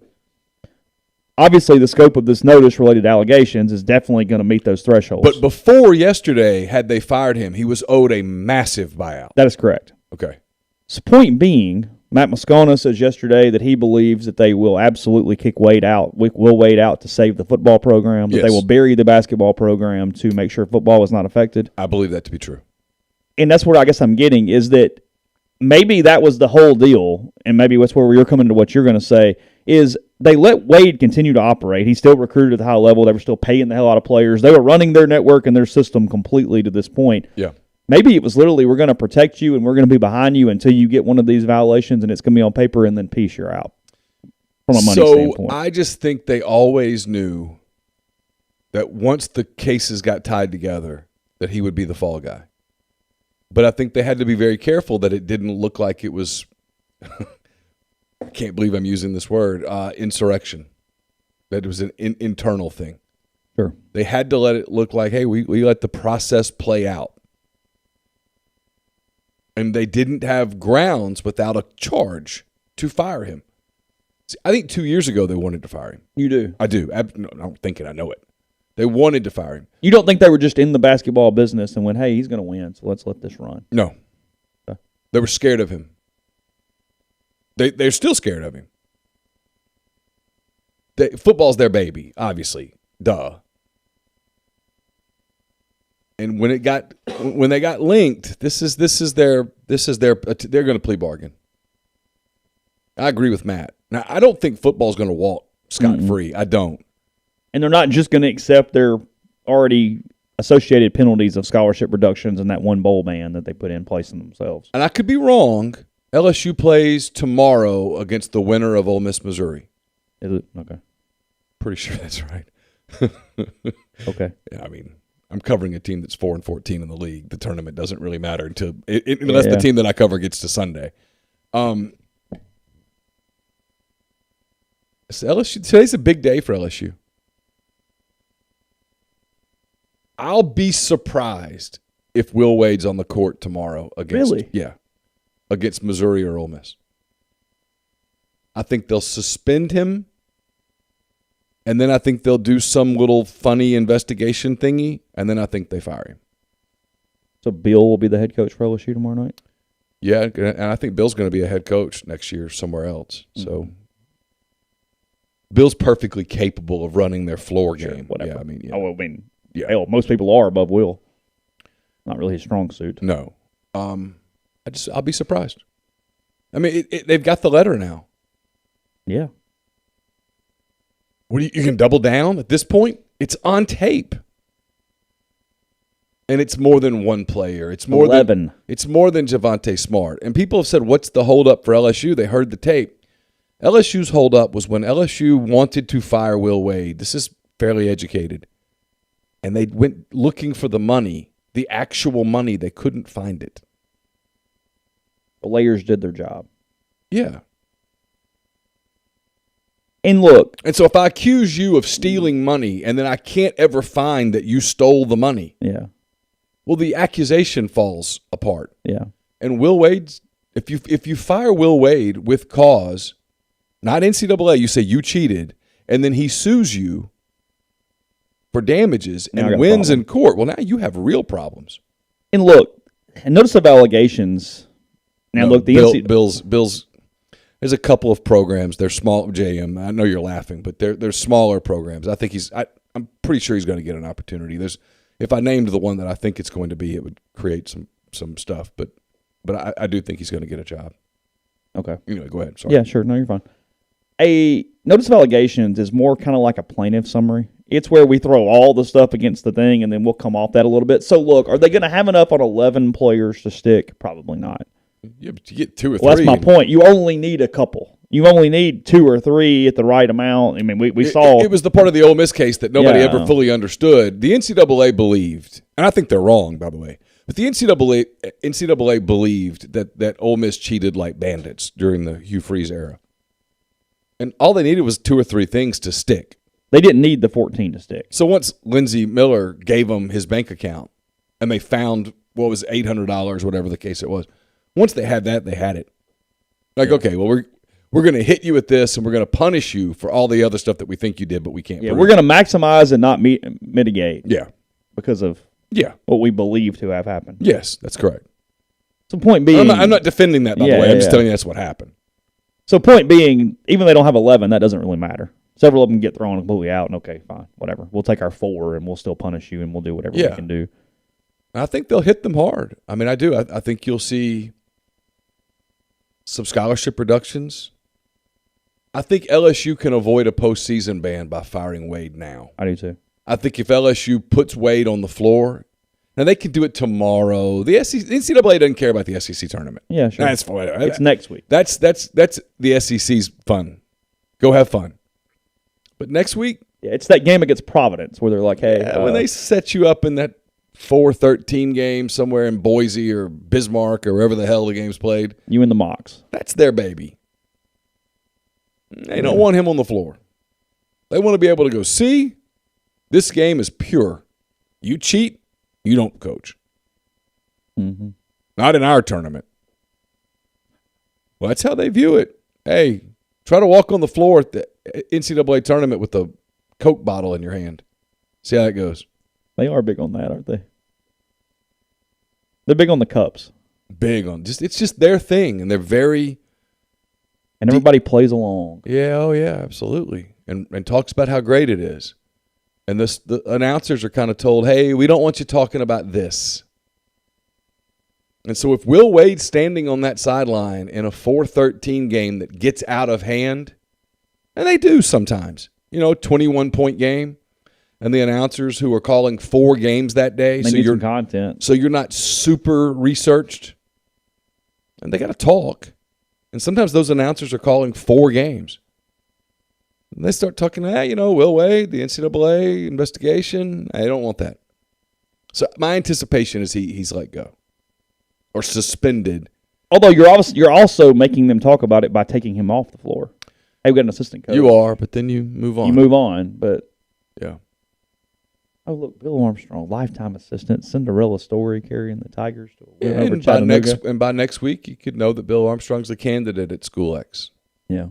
Obviously, the scope of this notice related to allegations is definitely going to meet those thresholds. But before yesterday, had they fired him, he was owed a massive buyout. That is correct. Okay. So point being, Matt Moscona says yesterday that he believes that they will absolutely kick Wade out, will Wade out to save the football program, that they will bury the basketball program to make sure football is not affected. I believe that to be true. And that's what I guess I'm getting is that maybe that was the whole deal, and maybe that's where you're coming to what you're going to say, is they let Wade continue to operate. He still recruited at the high level. They were still paying the hell out of players. They were running their network and their system completely to this point. Yeah. Maybe it was literally we're going to protect you and we're going to be behind you until you get one of these violations and it's going to be on paper and then peace, you're out from a money standpoint. So I just think they always knew that once the cases got tied together that he would be the fall guy. But I think they had to be very careful that it didn't look like it was I can't believe I'm using this word, insurrection. That it was an internal thing. Sure. They had to let it look like, hey, we let the process play out. And they didn't have grounds without a charge to fire him. See, I think 2 years ago they wanted to fire him. You do? I do. No, I don't think it. I know it. They wanted to fire him. You don't think they were just in the basketball business and went, hey, he's going to win, so let's let this run? No. Okay. They were scared of him. They're still scared of him. Football's their baby, obviously. Duh. And when they got linked, they're going to plea bargain. I agree with Matt. Now, I don't think football's going to walk scot-free. I don't. And they're not just going to accept their already associated penalties of scholarship reductions and that one bowl ban that they put in place in themselves. And I could be wrong. LSU plays tomorrow against the winner of Ole Miss, Missouri. Is it? Okay. Pretty sure that's right. Okay. Yeah, I mean, I'm covering a team that's 4-14 in the league. The tournament doesn't really matter unless the team that I cover gets to Sunday. So LSU, today's a big day for LSU. I'll be surprised if Will Wade's on the court tomorrow against Missouri or Ole Miss. I think they'll suspend him, and then I think they'll do some little funny investigation thingy, and then I think they fire him. So Bill will be the head coach for LSU tomorrow night? Yeah, and I think Bill's going to be a head coach next year somewhere else. Mm-hmm. So Bill's perfectly capable of running their floor game. Whatever. Yeah, hell, most people are above Will. Not really his strong suit. No. I'll be surprised. I mean, they've got the letter now. Yeah. What you can double down at this point? It's on tape. And it's more than one player. It's more 11. It's more than Javonte Smart. And people have said, what's the holdup for LSU? They heard the tape. LSU's holdup was when LSU wanted to fire Will Wade. This is fairly educated. And they went looking for the money, the actual money. They couldn't find it. The layers did their job. Yeah. And look. And so if I accuse you of stealing money and then I can't ever find that you stole the money, Yeah. well, the accusation falls apart. Yeah. And Will Wade's, if you fire Will Wade with cause, not NCAA, you say you cheated, and then he sues you for damages Now I and got a wins problem. in court, well, now you have real problems. And look, and notice of allegations. Now, look, the Bill's. There's a couple of programs. They're small. JM, I know you're laughing, but they're smaller programs. I think I'm pretty sure he's going to get an opportunity. If I named the one that I think it's going to be, it would create some stuff. But I do think he's going to get a job. Okay. Anyway, go ahead. Sorry. Yeah, sure. No, you're fine. A notice of allegations is more kind of like a plaintiff summary. It's where we throw all the stuff against the thing, and then we'll come off that a little bit. So, look, are they going to have enough on 11 players to stick? Probably not. Yeah, but you get 2 or 3. Well, that's my point. You only need a couple. You only need 2 or 3 at the right amount. I mean, we saw. It was the part of the Ole Miss case that nobody Yeah. ever fully understood. The NCAA believed, and I think they're wrong, by the way, but the NCAA believed that Ole Miss cheated like bandits during the Hugh Freeze era. And all they needed was 2 or 3 things to stick. They didn't need the 14 to stick. So once Lindsey Miller gave them his bank account and they found what was $800, whatever the case it was, once they had that, they had it. Like, okay, well, we're going to hit you with this and we're going to punish you for all the other stuff that we think you did, but we can't. Yeah, prove we're going to maximize and not mitigate. Yeah. Because of Yeah. what we believe to have happened. Yes, that's correct. So point being, I'm not defending that, by the way. I'm just telling you that's what happened. So point being, even though they don't have 11, that doesn't really matter. Several of them get thrown completely out, and okay, fine, whatever. We'll take our 4, and we'll still punish you, and we'll do whatever we can do. I think they'll hit them hard. I mean, I do. I think you'll see some scholarship reductions. I think LSU can avoid a postseason ban by firing Wade now. I do too. I think if LSU puts Wade on the floor, now they can do it tomorrow. The NCAA doesn't care about the SEC tournament. Yeah, sure. That's fine. It's next week. That's the SEC's fun. Go have fun. But next week, Yeah, it's that game against Providence where they're like, hey. when they set you up in that 4-13 game somewhere in Boise or Bismarck or wherever the hell the game's played, you and the Mocs. that's their baby. They don't want him on the floor. They want to be able to go, see, this game is pure. You cheat, you don't coach. Mm-hmm. Not in our tournament. Well, that's how they view it. Hey, try to walk on the floor at the NCAA tournament with a Coke bottle in your hand. See how that goes. They are big on that, aren't they? They're big on the cups. Big on it's just their thing, and they're very. And everybody plays along. Yeah, oh yeah, absolutely, and talks about how great it is. And the announcers are kind of told, hey, we don't want you talking about this. And so if Will Wade's standing on that sideline in a 4-13 game that gets out of hand, and they do sometimes, 21-point game, and the announcers who are calling 4 games that day, They need some content. so you're not super researched, and they got to talk. And sometimes those announcers are calling 4 games. And they start talking, Will Wade, the NCAA investigation. I don't want that. So my anticipation is he's let go or suspended. Although you're also making them talk about it by taking him off the floor. Hey, we got an assistant coach. You are, but then you move on. You move on, but Yeah. oh look, Bill Armstrong, lifetime assistant, Cinderella story, carrying the Tigers to a win over And by Chattanooga. by next week, you could know that Bill Armstrong's the candidate at School X. Yeah.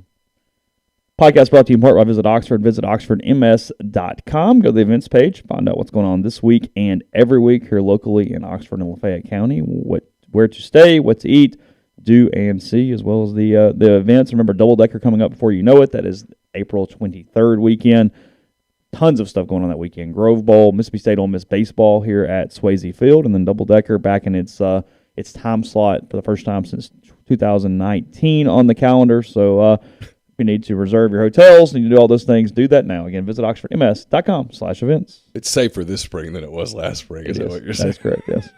Podcast brought to you in part by Visit Oxford. Visit oxfordms.com. Go to the events page. Find out what's going on this week and every week here locally in Oxford and Lafayette County. Where to stay, what to eat, do, and see, as well as the events. Remember, Double Decker coming up before you know it. That is April 23rd weekend. Tons of stuff going on that weekend. Grove Bowl, Mississippi State Ole Miss baseball here at Swayze Field, and then Double Decker back in its time slot for the first time since 2019 on the calendar. So If you need to reserve your hotels and you do all those things, do that now. Again, visit oxfordms.com/events. It's safer this spring than it was last spring. Is that what you're saying? That's correct, yes.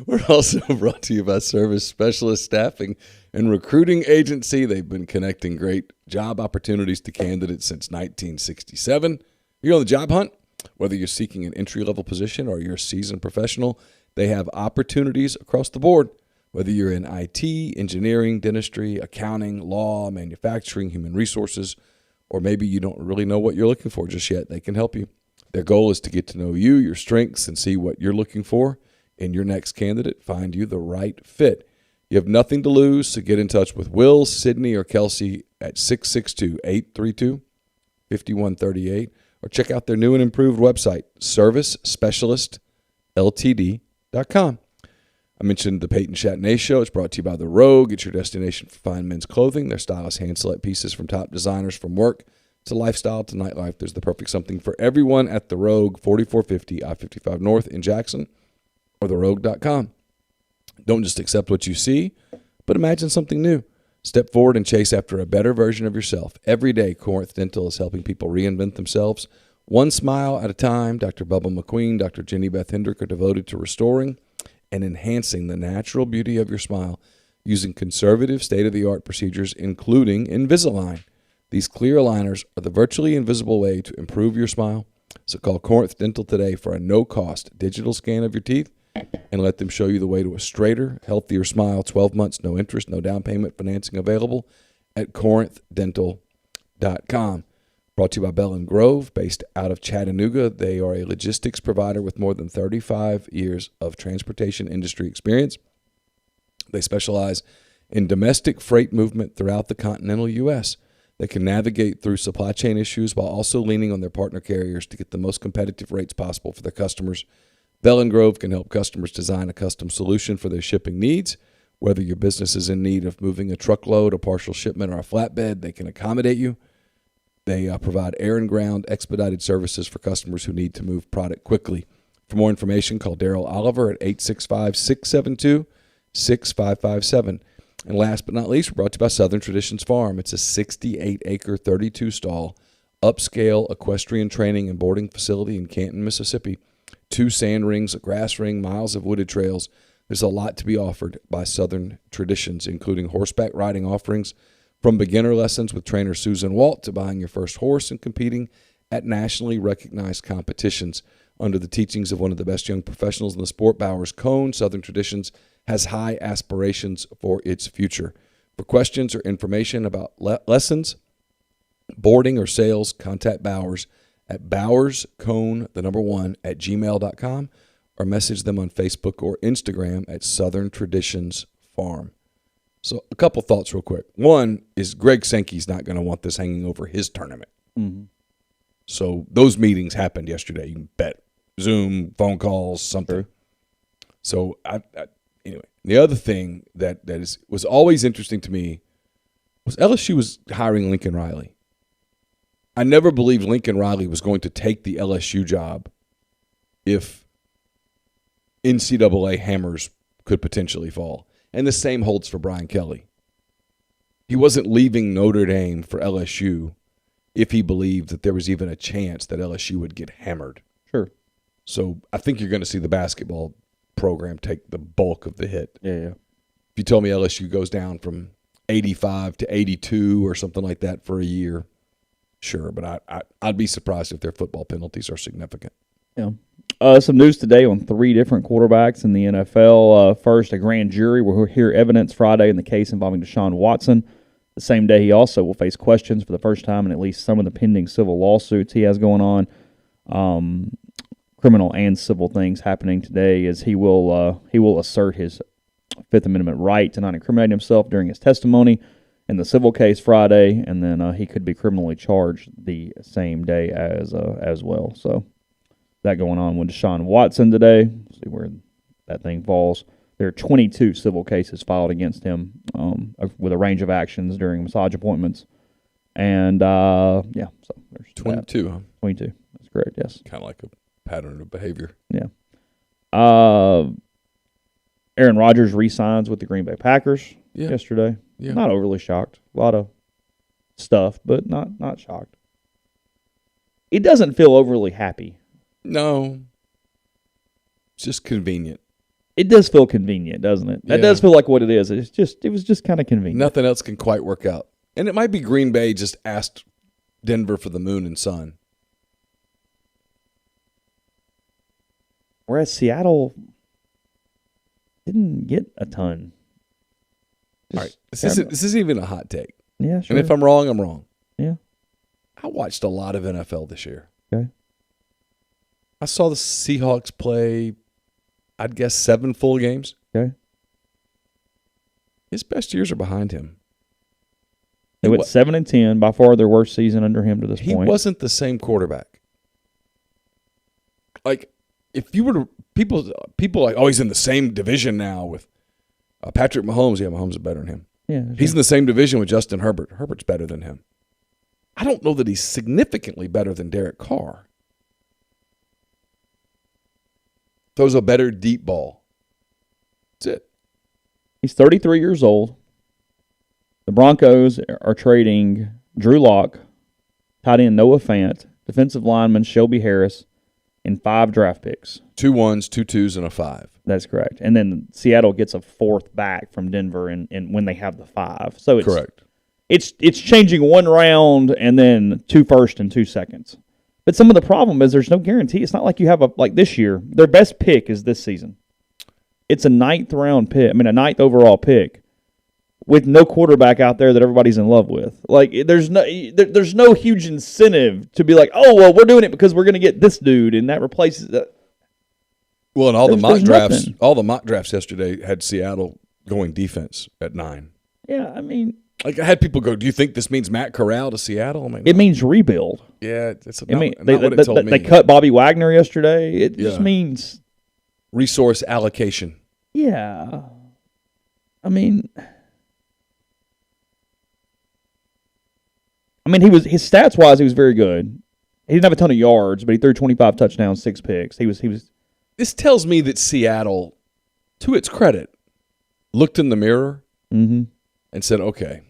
We're also brought to you by Service Specialist Staffing and Recruiting Agency. They've been connecting great job opportunities to candidates since 1967. You're on the job hunt, whether you're seeking an entry-level position or you're a seasoned professional, they have opportunities across the board. Whether you're in IT, engineering, dentistry, accounting, law, manufacturing, human resources, or maybe you don't really know what you're looking for just yet, they can help you. Their goal is to get to know you, your strengths, and see what you're looking for in your next candidate, find you the right fit. You have nothing to lose, so get in touch with Will, Sydney, or Kelsey at 662-832-5138, or check out their new and improved website, servicespecialistltd.com. I mentioned the Peyton Chatney Show. It's brought to you by The Rogue. It's your destination for fine men's clothing. Their stylish hand-select pieces from top designers, from work to lifestyle to nightlife. There's the perfect something for everyone at The Rogue, 4450 I-55 North in Jackson, or therogue.com. Don't just accept what you see, but imagine something new. Step forward and chase after a better version of yourself. Every day, Corinth Dental is helping people reinvent themselves. One smile at a time. Dr. Bubba McQueen, Dr. Jenny Beth Hendrick are devoted to restoring and enhancing the natural beauty of your smile using conservative, state-of-the-art procedures, including Invisalign. These clear aligners are the virtually invisible way to improve your smile. So call Corinth Dental today for a no-cost digital scan of your teeth and let them show you the way to a straighter, healthier smile. 12 months, no interest, no down payment, financing available at corinthdental.com. Brought to you by Bell and Grove, based out of Chattanooga. They are a logistics provider with more than 35 years of transportation industry experience. They specialize in domestic freight movement throughout the continental U.S. They can navigate through supply chain issues while also leaning on their partner carriers to get the most competitive rates possible for their customers. Bell and Grove can help customers design a custom solution for their shipping needs. Whether your business is in need of moving a truckload, a partial shipment, or a flatbed, they can accommodate you. They provide air and ground expedited services for customers who need to move product quickly. For more information, call Daryl Oliver at 865-672-6557. And last but not least, we're brought to you by Southern Traditions Farm. It's a 68-acre, 32-stall, upscale equestrian training and boarding facility in Canton, Mississippi. 2 sand rings, a grass ring, miles of wooded trails. There's a lot to be offered by Southern Traditions, including horseback riding offerings, from beginner lessons with trainer Susan Walt to buying your first horse and competing at nationally recognized competitions. Under the teachings of one of the best young professionals in the sport, Bowers Cone, Southern Traditions has high aspirations for its future. For questions or information about lessons, boarding, or sales, contact Bowers at bowerscone1@gmail.com or message them on Facebook or Instagram at Southern Traditions Farm. So a couple thoughts real quick. One is Greg Sankey's not going to want this hanging over his tournament. Mm-hmm. So those meetings happened yesterday. You can bet. Zoom, phone calls, something. Sure. So anyway, the other thing that was always interesting to me was LSU was hiring Lincoln Riley. I never believed Lincoln Riley was going to take the LSU job if NCAA hammers could potentially fall. And the same holds for Brian Kelly. He wasn't leaving Notre Dame for LSU if he believed that there was even a chance that LSU would get hammered. Sure. So I think you're going to see the basketball program take the bulk of the hit. Yeah. If you told me LSU goes down from 85 to 82 or something like that for a year, sure, but I'd be surprised if their football penalties are significant. Yeah. Some news today on 3 different quarterbacks in the NFL. First, a grand jury will hear evidence Friday in the case involving Desean Watson. The same day, he also will face questions for the first time in at least some of the pending civil lawsuits he has going on. Criminal and civil things happening today, as he will assert his Fifth Amendment right to not incriminate himself during his testimony in the civil case Friday, and then he could be criminally charged the same day as well. So that going on with Desean Watson today. See where that thing falls. There are 22 civil cases filed against him with a range of actions during massage appointments. And, so there's 22, huh? 22. That's correct, yes. Kind of like a pattern of behavior. Yeah. Aaron Rodgers re-signs with the Green Bay Packers yesterday. Yeah. Not overly shocked. A lot of stuff, but not shocked. It doesn't feel overly happy. No. It's just convenient. It does feel convenient, doesn't it? That does feel like what it is. It was just kind of convenient. Nothing else can quite work out. And it might be Green Bay just asked Denver for the moon and sun. Whereas Seattle didn't get a ton. All right. This isn't even a hot take. Yeah, sure. And if I'm wrong, I'm wrong. Yeah. I watched a lot of NFL this year. Okay. I saw the Seahawks play, I'd guess, 7 full games. Okay. His best years are behind him. They went 7-10, by far their worst season under him to this point. He wasn't the same quarterback. Like, if you were to people like, oh, he's in the same division now with Patrick Mahomes. Yeah, Mahomes is better than him. Yeah, sure. He's in the same division with Justin Herbert. Herbert's better than him. I don't know that he's significantly better than Derek Carr. Throws a better deep ball. That's it. He's 33 years old. The Broncos are trading Drew Lock, tight end Noah Fant, defensive lineman Shelby Harris, and 5 draft picks. 2 1s, 2 2s, and a 5. That's correct. And then Seattle gets a 4th back from Denver and when they have the 5. So it's correct. It's changing 1 round and then 2 first and 2 seconds. But some of the problem is there's no guarantee. It's not like you have like this year. Their best pick is this season. It's a 9th round pick. I mean, a 9th overall pick with no quarterback out there that everybody's in love with. Like, there's no huge incentive to be like, oh, well, we're doing it because we're going to get this dude, and that replaces that. Well, and all Nothing. the mock drafts yesterday had Seattle going defense at 9. Yeah, I mean, like I had people go, do you think this means Matt Corral to Seattle? I mean, it means rebuild. yeah, it's I mean, not what it told me. They cut Bobby Wagner yesterday. It just means resource allocation. Yeah. I mean, his stats wise, he was very good. He didn't have a ton of yards, but he threw 25 touchdowns, 6 picks. He was. This tells me that Seattle, to its credit, looked in the mirror and said, okay,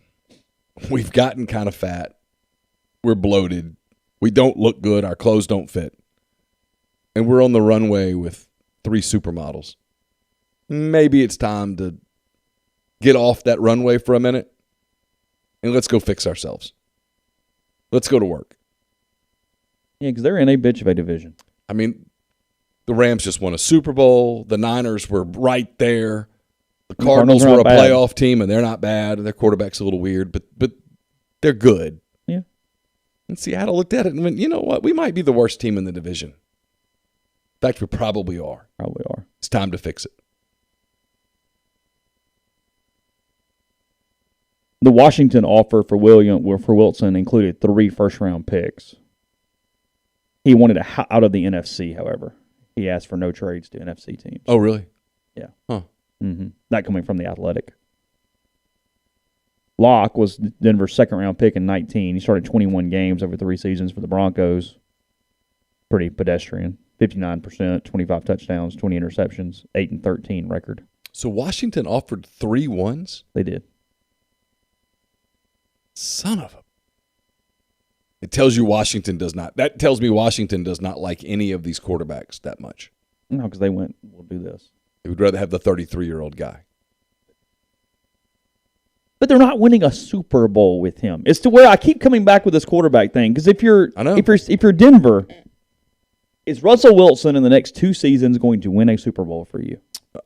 we've gotten kind of fat. We're bloated. We don't look good. Our clothes don't fit. And we're on the runway with 3 supermodels. Maybe it's time to get off that runway for a minute and let's go fix ourselves. Let's go to work. Yeah, because they're in a bitch of a division. I mean, the Rams just won a Super Bowl. The Niners were right there. The Cardinals were a playoff team, and they're not bad. Their quarterback's a little weird, but they're good. Yeah. And Seattle looked at it and went, you know what? We might be the worst team in the division. In fact, we probably are. Probably are. It's time to fix it. The Washington offer for Wilson included 3 first-round picks. He wanted out of the NFC, however. He asked for no trades to NFC teams. Oh, really? Yeah. Huh. That coming from the Athletic. Locke was Denver's second-round pick in 19. He started 21 games over 3 seasons for the Broncos. Pretty pedestrian. 59%, 25 touchdowns, 20 interceptions, 8-13 record. So Washington offered 3 1s? They did. Son of a... It tells you Washington does not. That tells me Washington does not like any of these quarterbacks that much. No, because they went, we'll do this. They would rather have the 33-year-old guy. But they're not winning a Super Bowl with him. It's to where I keep coming back with this quarterback thing. Because if you're Denver, is Russell Wilson in the next 2 seasons going to win a Super Bowl for you?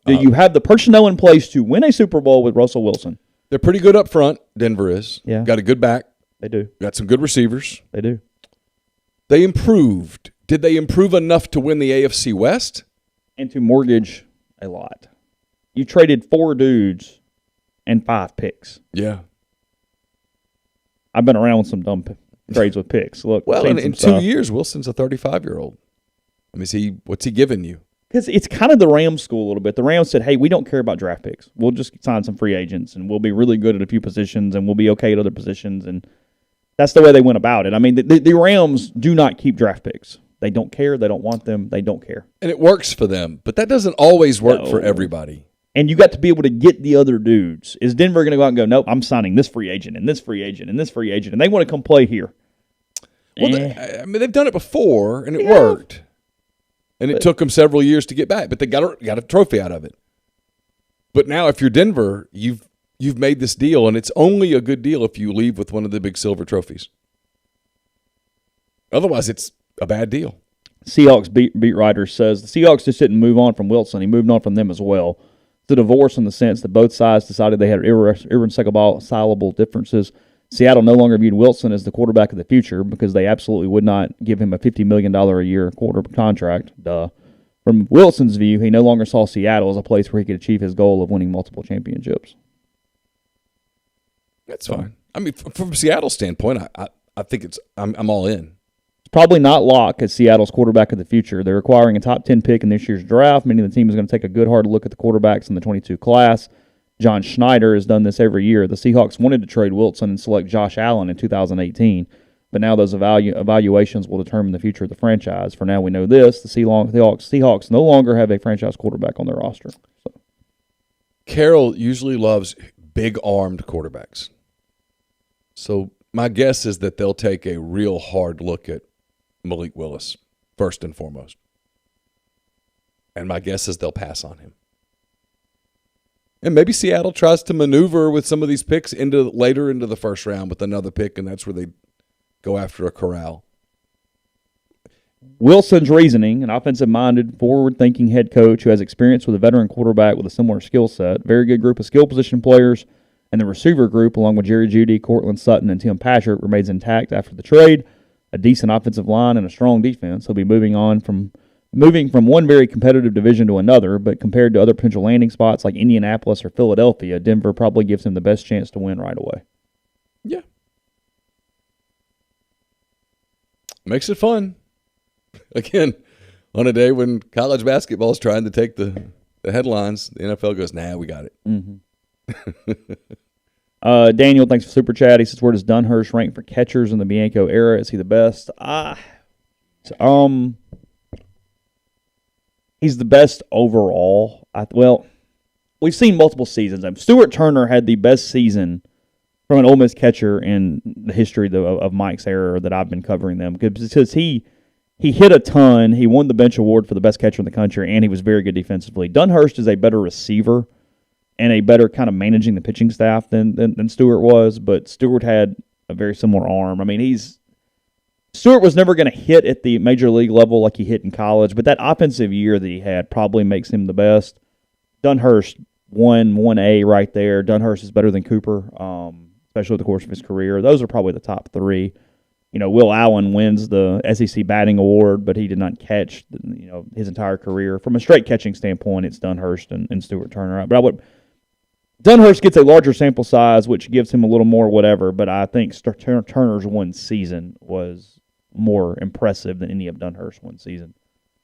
Do you have the personnel in place to win a Super Bowl with Russell Wilson? They're pretty good up front. Denver is. Yeah. Got a good back. They do. Got some good receivers. They do. They improved. Did they improve enough to win the AFC West? And to mortgage a lot. You traded 4 dudes and 5 picks. Yeah. I've been around with some dumb trades with picks. Look, well, in 2 years, Wilson's a 35-year-old. I mean, what's he giving you? Because it's kind of the Rams school a little bit. The Rams said, hey, we don't care about draft picks. We'll just sign some free agents, and we'll be really good at a few positions, and we'll be okay at other positions. And that's the way they went about it. I mean, the Rams do not keep draft picks. They don't care. They don't want them. They don't care. And it works for them. But that doesn't always work for everybody. and you got to be able to get the other dudes. Is Denver going to go out and go, nope, I'm signing this free agent and this free agent and this free agent, and they want to come play here? Well, they've done it before, and it worked. And it took them several years to get back, but they got a trophy out of it. But now if you're Denver, you've made this deal, and it's only a good deal if you leave with one of the big silver trophies. Otherwise, it's a bad deal. Seahawks beat writer says the Seahawks just didn't move on from Wilson. He moved on from them as well. It's a divorce in the sense that both sides decided they had irreconcilable differences. Seattle no longer viewed Wilson as the quarterback of the future because they absolutely would not give him a $50 million a year quarter contract. Duh. From Wilson's view, he no longer saw Seattle as a place where he could achieve his goal of winning multiple championships. That's fine. I mean, from Seattle's standpoint, I think I'm all in. It's probably not Locke as Seattle's quarterback of the future. They're acquiring a top 10 pick in this year's draft, meaning the team is going to take a good hard look at the quarterbacks in the 22 class. John Schneider has done this every year. The Seahawks wanted to trade Wilson and select Josh Allen in 2018, but now those evaluations will determine the future of the franchise. For now, we know this. The Seahawks no longer have a franchise quarterback on their roster. So. Carroll usually loves big-armed quarterbacks. So my guess is that they'll take a real hard look at Malik Willis, first and foremost. And my guess is they'll pass on him. And maybe Seattle tries to maneuver with some of these picks later into the first round with another pick, and that's where they go after a corral. Wilson's reasoning, an offensive-minded, forward-thinking head coach who has experience with a veteran quarterback with a similar skill set, very good group of skill position players, and the receiver group, along with Jerry Jeudy, Cortland Sutton, and Tim Patrick, remains intact after the trade. A decent offensive line and a strong defense. He'll be moving from one very competitive division to another, but compared to other potential landing spots like Indianapolis or Philadelphia, Denver probably gives him the best chance to win right away. Yeah. Makes it fun. Again, on a day when college basketball is trying to take the headlines, the NFL goes, nah, we got it. Mm-hmm. Daniel, thanks for Super Chat. He says, where does Dunhurst rank for catchers in the Bianco era? Is he the best? He's the best overall. We've seen multiple seasons. Stuart Turner had the best season from an Ole Miss catcher in the history of Mike's era that I've been covering them, because he hit a ton. He won the bench award for the best catcher in the country, and he was very good defensively. Dunhurst is a better receiver and a better kind of managing the pitching staff than Stewart was, but Stewart had a very similar arm. I mean, Stewart was never going to hit at the major league level like he hit in college, but that offensive year that he had probably makes him the best. Dunhurst won 1A right there. Dunhurst is better than Cooper, especially with the course of his career. Those are probably the top three. Will Allen wins the SEC batting award, but he did not catch his entire career. From a straight catching standpoint, it's Dunhurst and Stuart Turner. But Dunhurst gets a larger sample size, which gives him a little more whatever, but I think Turner's one season was more impressive than any of Dunhurst's one season.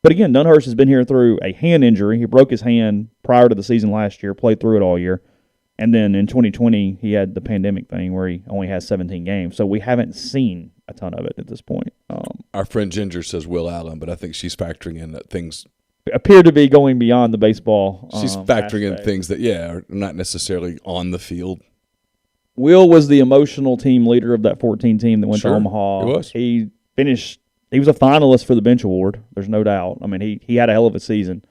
But again, Dunhurst has been here through a hand injury. He broke his hand prior to the season last year, played through it all year. And then in 2020, he had the pandemic thing where he only has 17 games. So we haven't seen a ton of it at this point. Our friend Ginger says Will Allen, but I think she's factoring in that things appear to be going beyond the baseball. She's factoring in things that, are not necessarily on the field. Will was the emotional team leader of that 14 team that went to Omaha. He was. He was a finalist for the bench award. There's no doubt. I mean, he had a hell of a season.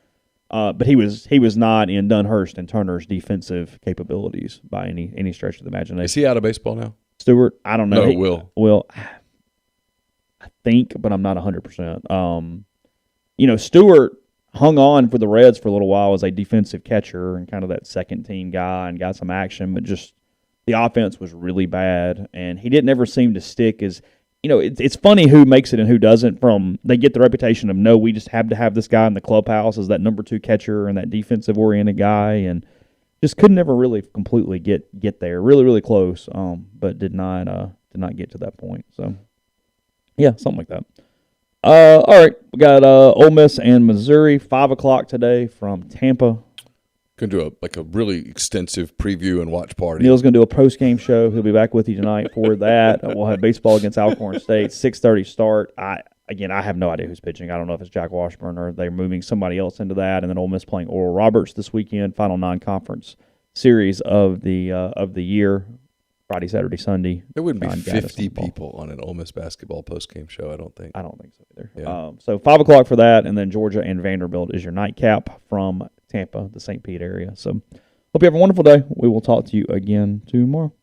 But he was not in Dunhurst and Turner's defensive capabilities by any stretch of the imagination. Is he out of baseball now? Stewart, I don't know. No, Will, I think, but I'm not 100%. Stewart hung on for the Reds for a little while as a defensive catcher and kind of that second team guy and got some action, but just the offense was really bad, and he didn't ever seem to stick as. It's funny who makes it and who doesn't. They get the reputation of, no, we just have to have this guy in the clubhouse as that number 2 catcher and that defensive-oriented guy, and just could never really completely get there. Really, really close, but did not get to that point. So, yeah, something like that. All right, we got Ole Miss and Missouri, 5 o'clock today from Tampa. Going to do a really extensive preview and watch party. Neal's going to do a post-game show. He'll be back with you tonight for that. We'll have baseball against Alcorn State, 6:30 start. Again, I have no idea who's pitching. I don't know if it's Jack Washburn or they're moving somebody else into that. And then Ole Miss playing Oral Roberts this weekend, final non-conference series of the year, Friday, Saturday, Sunday. There wouldn't be John 50 Gaddis on people on an Ole Miss basketball postgame show, I don't think. I don't think so either. Yeah. So 5 o'clock for that, and then Georgia and Vanderbilt is your nightcap from Tampa, the St. Pete area. So hope you have a wonderful day. We will talk to you again tomorrow.